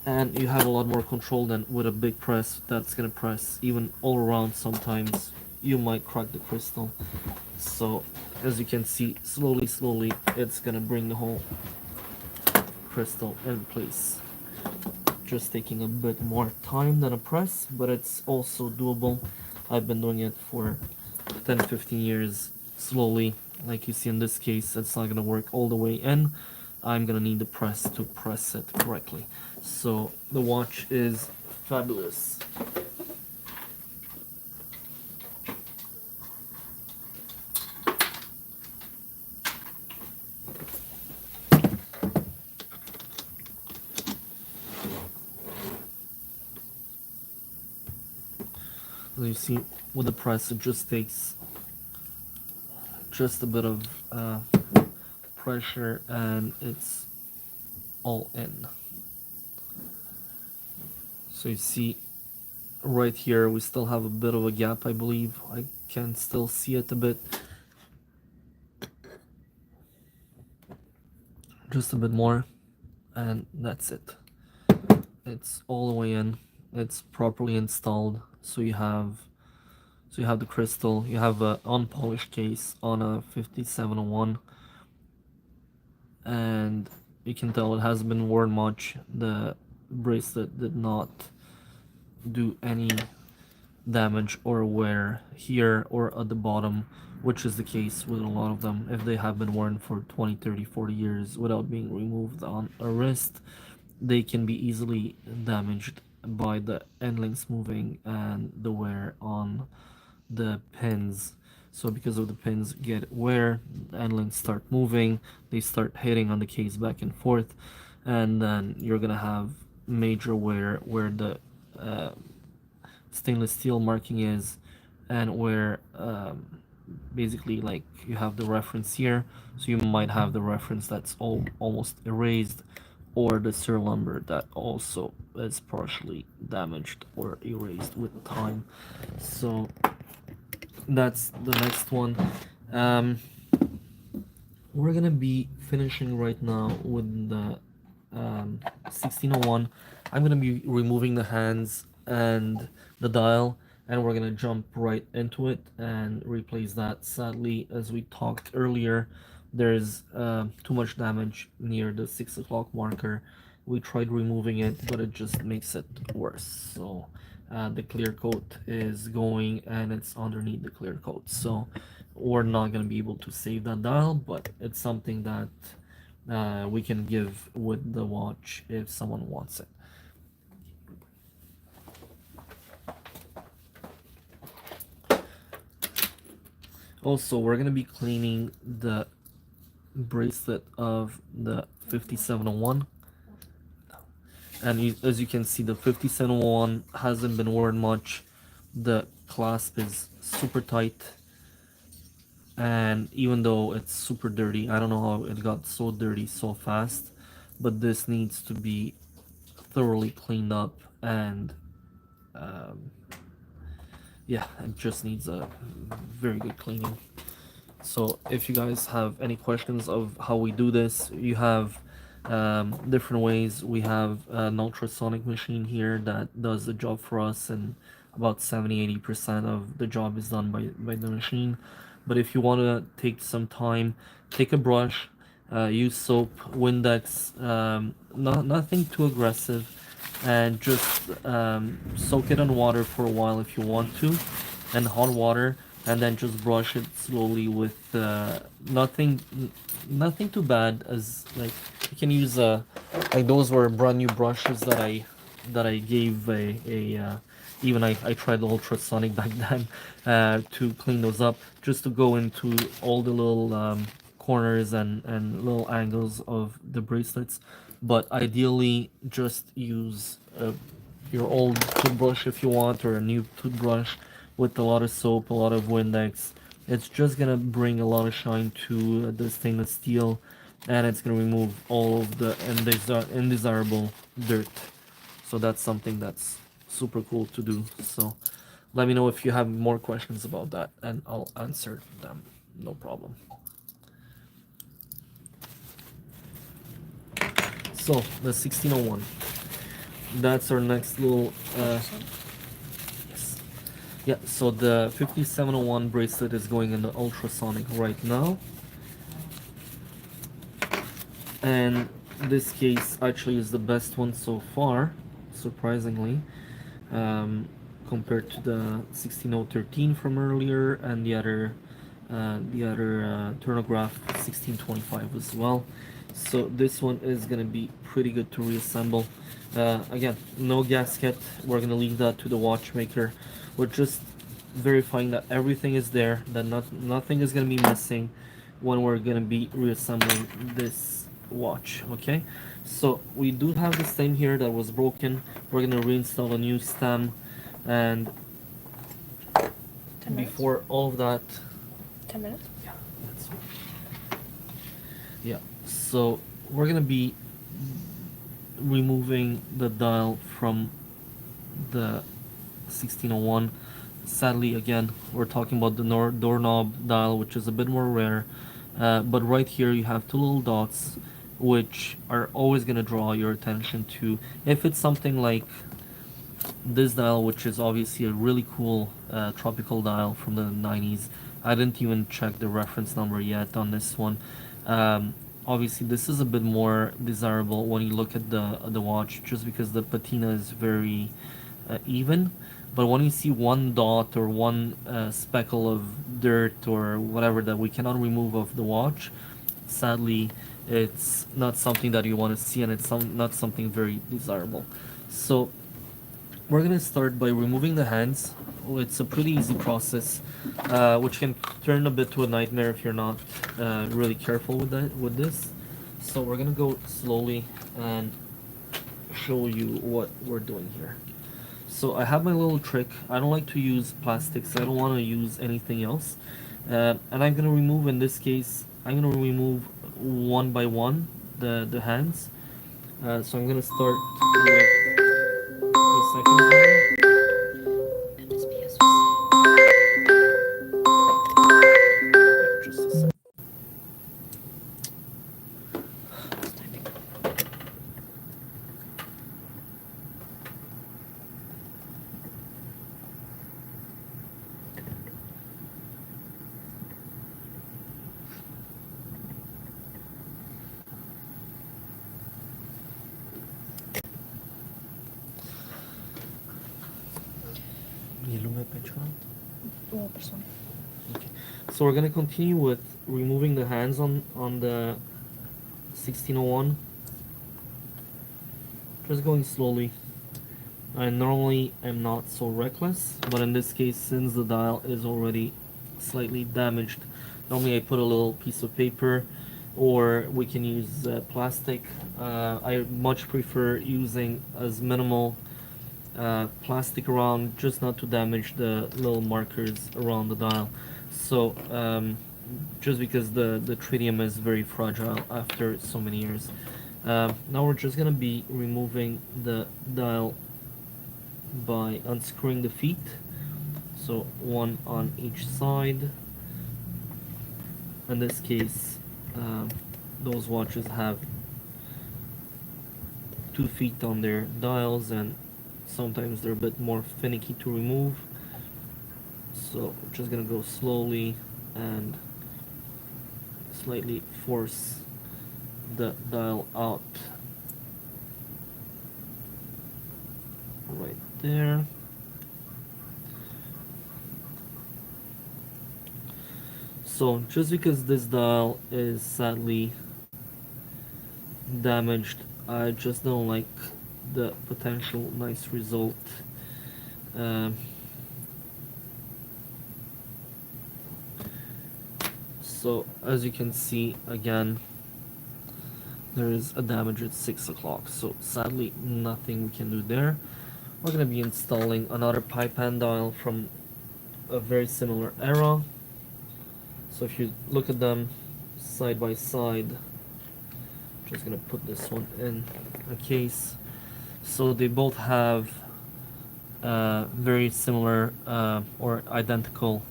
A: and you have a lot more control than with a big press that's gonna press even all around. Sometimes you might crack the crystal. So as you can see, slowly it's gonna bring the whole crystal in place. Just taking a bit more time than a press, but it's also doable. I've been doing it for 10-15 years slowly. Like you see in this case, it's not gonna work all the way in. I'm gonna need the press to press it correctly. So the watch is fabulous. As you see, with the press, it just takes just a bit of pressure and it's all in. So you see right here we still have a bit of a gap, I believe. I can still see it a bit. Just a bit more, and that's it. It's all the way in. It's properly installed. So you have the crystal, you have a unpolished case on a 5701, and you can tell it hasn't been worn much. The bracelet did not do any damage or wear here or at the bottom, which is the case with a lot of them. If they have been worn for 20, 30, 40 years without being removed on a wrist, they can be easily damaged by the end links moving and the wear on the pins. So because of the pins get wear, the end links start moving, they start hitting on the case back and forth, and then you're gonna have major wear where the stainless steel marking is, and where basically like you have the reference here, so you might have the reference that's almost erased, or the lumber that also is partially damaged or erased with time. So that's the next one. We're gonna be finishing right now with the 1601. I'm gonna be removing the hands and the dial, and we're gonna jump right into it and replace that. Sadly, as we talked earlier, there's too much damage near the 6 o'clock marker. We tried removing it, but it just makes it worse. So the clear coat is going, and it's underneath the clear coat. So we're not gonna be able to save that dial, but it's something that we can give with the watch if someone wants it. Also, we're gonna be cleaning the bracelet of the 5701, and as you can see, the 5701 hasn't been worn much. The clasp is super tight, and even though it's super dirty, I don't know how it got so dirty so fast, but this needs to be thoroughly cleaned up, and yeah, it just needs a very good cleaning. So if you guys have any questions of how we do this, you have different ways. We have an ultrasonic machine here that does the job for us, and about 70-80% of the job is done by the machine. But if you want to take some time, take a brush, use soap, Windex, nothing too aggressive, and just soak it in water for a while if you want to, and hot water, and then just brush it slowly with nothing too bad, as like you can use like those were brand new brushes that I gave even I tried the ultrasonic back then to clean those up, just to go into all the little corners and little angles of the bracelets. But ideally, just use your old toothbrush if you want, or a new toothbrush with a lot of soap, a lot of Windex. It's just gonna bring a lot of shine to the stainless steel, and it's gonna remove all of the undesirable dirt. So that's something that's super cool to do. So let me know if you have more questions about that, and I'll answer them, no problem. So the 1601, that's our next little yes, yeah. So the 5701 bracelet is going in the ultrasonic right now, and this case actually is the best one so far, surprisingly, compared to the 16013 from earlier, and the other Turnograph 1625 as well. So this one is gonna be pretty good to reassemble. Again, no gasket. We're gonna leave that to the watchmaker. We're just verifying that everything is there, that nothing is gonna be missing when we're gonna be reassembling this watch. Okay, so we do have the stem here that was broken. We're gonna reinstall a new stem, and
C: 10 minutes?
A: before all of that,
C: 10 minutes?
A: yeah, that's yeah. So we're gonna be removing the dial from the 1601. Sadly, again, we're talking about the doorknob dial, which is a bit more rare. But right here, you have two little dots, which are always gonna draw your attention to. If it's something like this dial, which is obviously a really cool tropical dial from the 90s. I didn't even check the reference number yet on this one. obviously this is a bit more desirable when you look at the watch, just because the patina is very even. But when you see one dot or one speckle of dirt or whatever that we cannot remove of the watch, sadly, it's not something that you want to see, and it's not something very desirable. So we're gonna start by removing the hands. It's a pretty easy process, which can turn a bit to a nightmare if you're not really careful with this. So we're gonna go slowly and show you what we're doing here. So I have my little trick. I don't like to use plastics. I don't want to use anything else. And I'm gonna remove, in this case, I'm gonna remove one by one the hands. So I'm gonna start with the second hand. Just a sec. Okay. So we're gonna continue with removing the hands on the 1601. Just going slowly. I normally am not so reckless, but in this case, since the dial is already slightly damaged, normally I put a little piece of paper, or we can use plastic. I much prefer using as minimal plastic around, just not to damage the little markers around the dial. So just because the tritium is very fragile after so many years. Now we're just gonna be removing the dial by unscrewing the feet, so one on each side. In this case, those watches have 2 feet on their dials, and sometimes they're a bit more finicky to remove. So we're just gonna go slowly and slightly force the dial out right there. So just because this dial is sadly damaged, I just don't like the potential nice result. Um, so as you can see, again, there is a damage at 6 o'clock, so sadly nothing we can do there. We're going to be installing another pipe hand dial from a very similar era. So if you look at them side by side, just going to put this one in a case. So they both have very similar or identical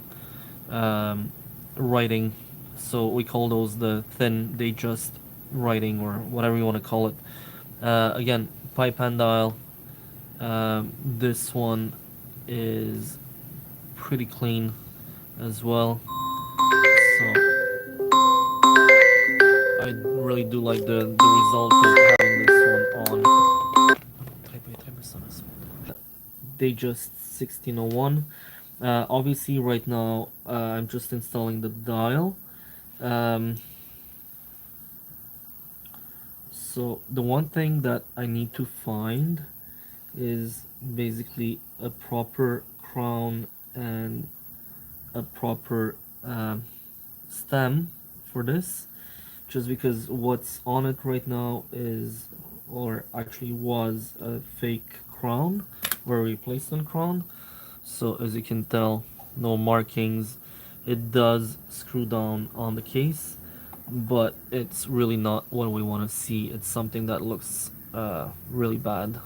A: writing. So we call those the thin Datejust writing, or whatever you want to call it. Again, pipe hand dial. This one is pretty clean as well. So I really do like the result of having this one on. Datejust 1601. Obviously right now I'm just installing the dial. So the one thing that I need to find is basically a proper crown and a proper stem for this, just because what's on it right now is, or actually was, a fake crown or a replacement crown. So as you can tell, no markings. It does screw down on the case, but it's really not what we want to see. It's something that looks really bad,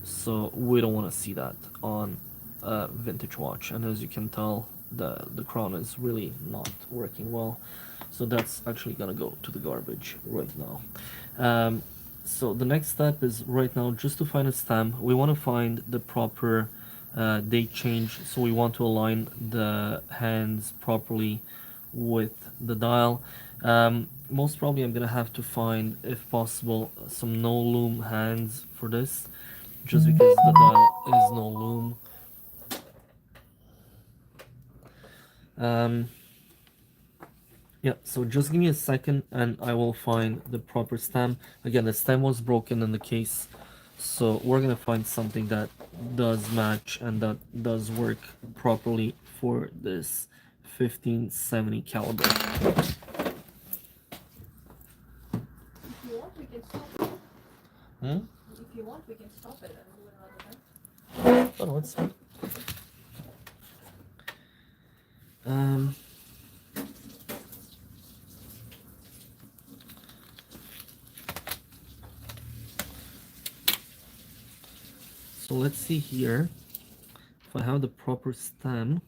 A: so we don't want to see that on a vintage watch. And as you can tell, the crown is really not working well, so that's actually gonna go to the garbage right now. So the next step is right now just to find a stem. We want to find the proper date change, so we want to align the hands properly with the dial. Most probably I'm gonna have to find, if possible, some no loom hands for this, just because the dial is no loom. Yeah, so just give me a second and I will find the proper stem. Again, the stem was broken in the case, so we're gonna find something that does match and that does work properly for this 1570 caliber.
C: If you want, we can stop it.
A: Hmm?
C: If you want, we can stop it and do it another time.
A: Oh no, it's fine. So let's see here if I have the proper stem,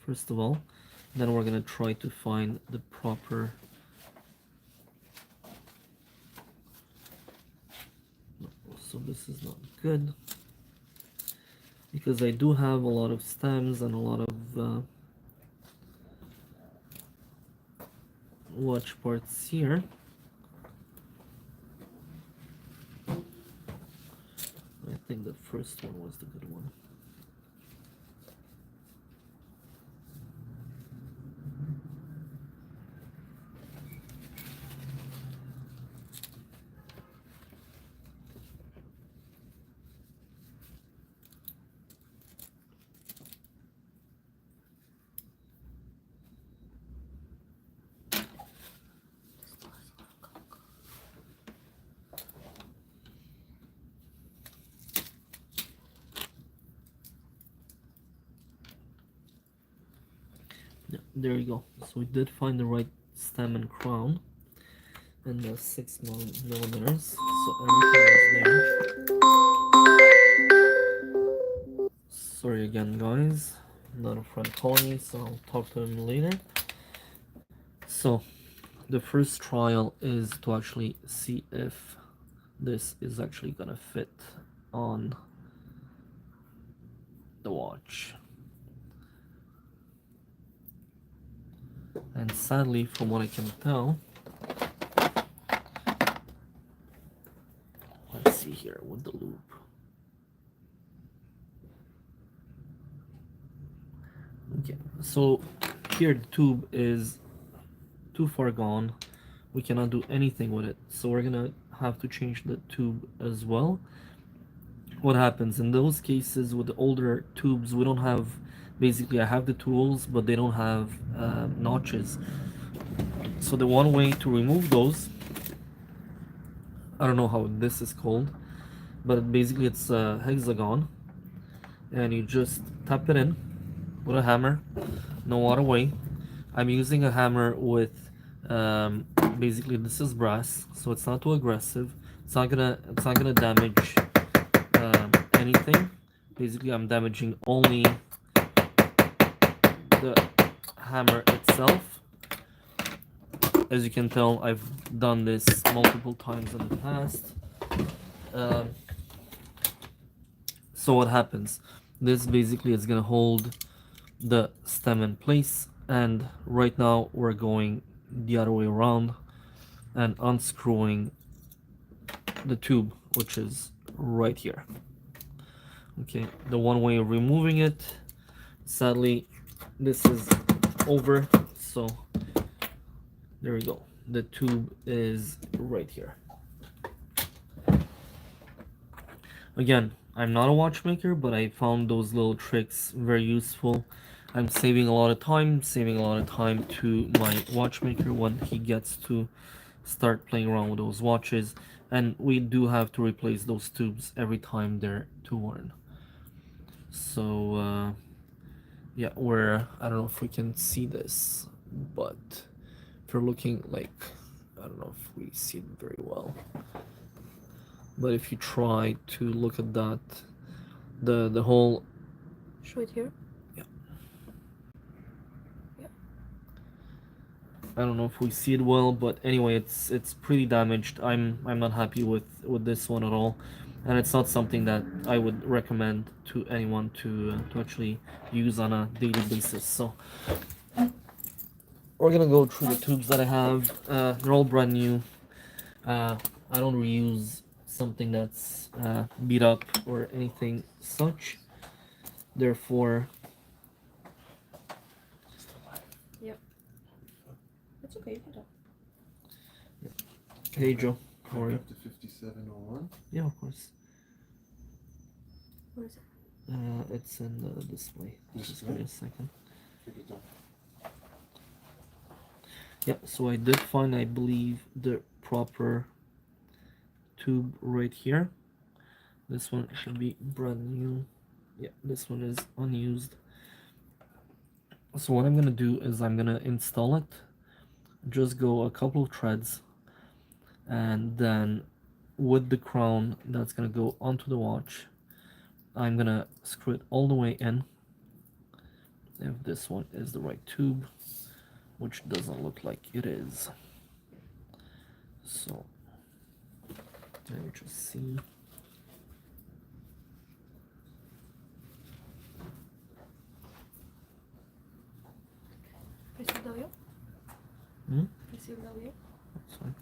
A: first of all, then we're gonna try to find the proper. No, so this is not good because I do have a lot of stems and a lot of watch parts here. I think the first one was the good one. Yeah, there you go. So we did find the right stem and crown, and the 6 millimeters. So everything is there. Sorry again, guys. Another friend calling me, so I'll talk to him later. So the first trial is to actually see if this is actually gonna fit on the watch. And sadly, from what I can tell, let's see here with the loop. Okay, so here the tube is too far gone. We cannot do anything with it, so we're gonna have to change the tube as well. What happens in those cases with the older tubes, we don't have, basically I have the tools, but they don't have notches. So the one way to remove those, I don't know how this is called, but basically it's a hexagon, and you just tap it in with a hammer, no other way. I'm using a hammer with basically this is brass, so it's not too aggressive. It's not gonna damage anything. Basically, I'm damaging only the hammer itself. As you can tell, I've done this multiple times in the past. So what happens? This basically is gonna hold the stem in place, and right now we're going the other way around and unscrewing the tube, which is right here. Okay, the one way of removing it, sadly this is over, so there we go. The tube is right here. Again, I'm not a watchmaker, but I found those little tricks very useful. I'm saving a lot of time to my watchmaker when he gets to start playing around with those watches, and we do have to replace those tubes every time they're too worn. So yeah, I don't know if we can see this, but if you're looking, like, I don't know if we see it very well, but if you try to look at that, the whole,
C: Show it here.
A: I don't know if we see it well, but anyway, it's pretty damaged. I'm not happy with this one at all, and it's not something that I would recommend to anyone to actually use on a daily basis. So we're gonna go through the tubes that I have. They're all brand new. I don't reuse something that's beat up or anything such. Therefore,
C: Yep. It's okay, you can talk.
A: hey Joe, how are you?
D: Up to 5701.
A: Yeah, of course.
C: What is it?
A: It's in the display. Just give me a second.
D: Take it down.
A: Yeah, so I did find, I believe, the proper tube right here. This one should be brand new. Yeah, this one is unused. So what I'm gonna do is I'm gonna install it. Just go a couple of threads, and then with the crown that's gonna go onto the watch, I'm gonna screw it all the way in. If this one is the right tube, which doesn't look like it is. So let me just see.
C: Press the W.
A: Hmm?
C: Press the W.
A: That's fine.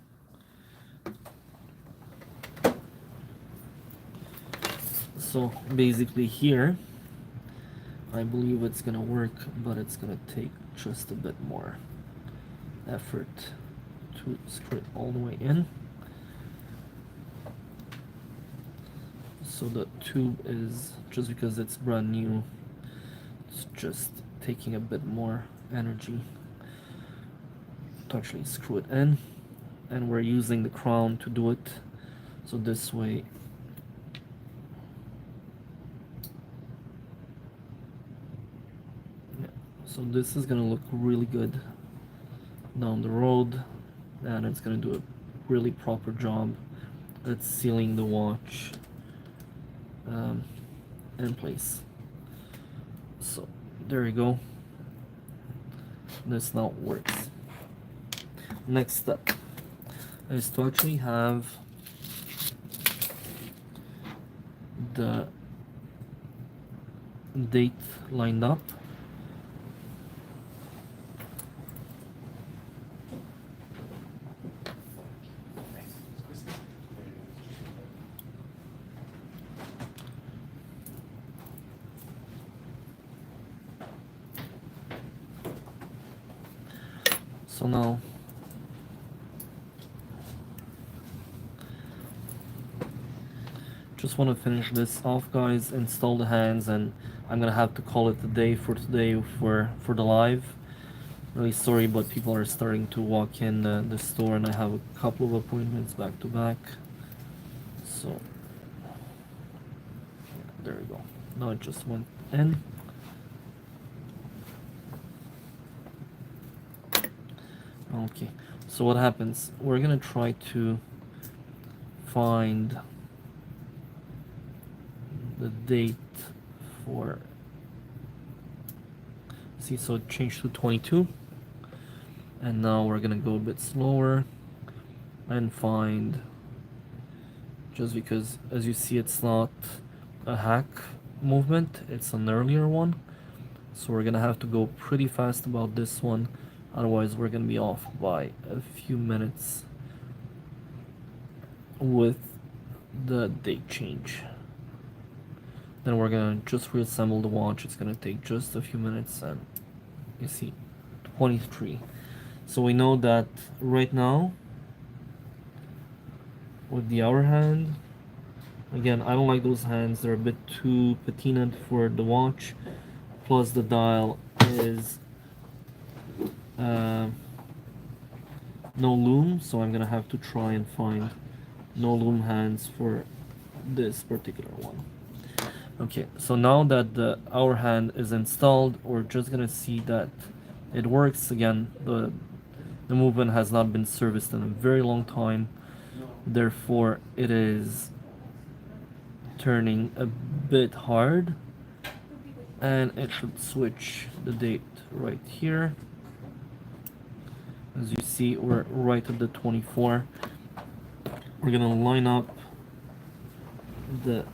A: So basically here, I believe it's gonna work, but it's gonna take just a bit more effort to screw it all the way in. So the tube is, just because it's brand new, it's just taking a bit more energy to actually screw it in, and we're using the crown to do it, so this way so this is gonna look really good down the road, and it's gonna do a really proper job at sealing the watch in place. So there you go. This now works. Next step is to actually have the date lined up. So now just want to finish this off, guys, install the hands, and I'm gonna have to call it a day for today for the live. Really sorry, but people are starting to walk in the store, and I have a couple of appointments back to back. So yeah, there we go. Now it just went in. Okay, so what happens? We're gonna try to find the date for, see, so it changed to 22, and now we're gonna go a bit slower and find, just because as you see it's not a hack movement, it's an earlier one, so we're gonna have to go pretty fast about this one, otherwise we're gonna be off by a few minutes with the date change. Then we're gonna just reassemble the watch. It's gonna take just a few minutes, and you see 23. So we know that right now with the hour hand, again, I don't like those hands, they're a bit too patinate for the watch, plus the dial is no loom, so I'm gonna have to try and find no loom hands for this particular one. Okay, so now that the hour hand is installed, we're just gonna see that it works again. The movement has not been serviced in a very long time, therefore it is turning a bit hard, and it should switch the date right here. As you see, we're right at the 24. We're gonna line up the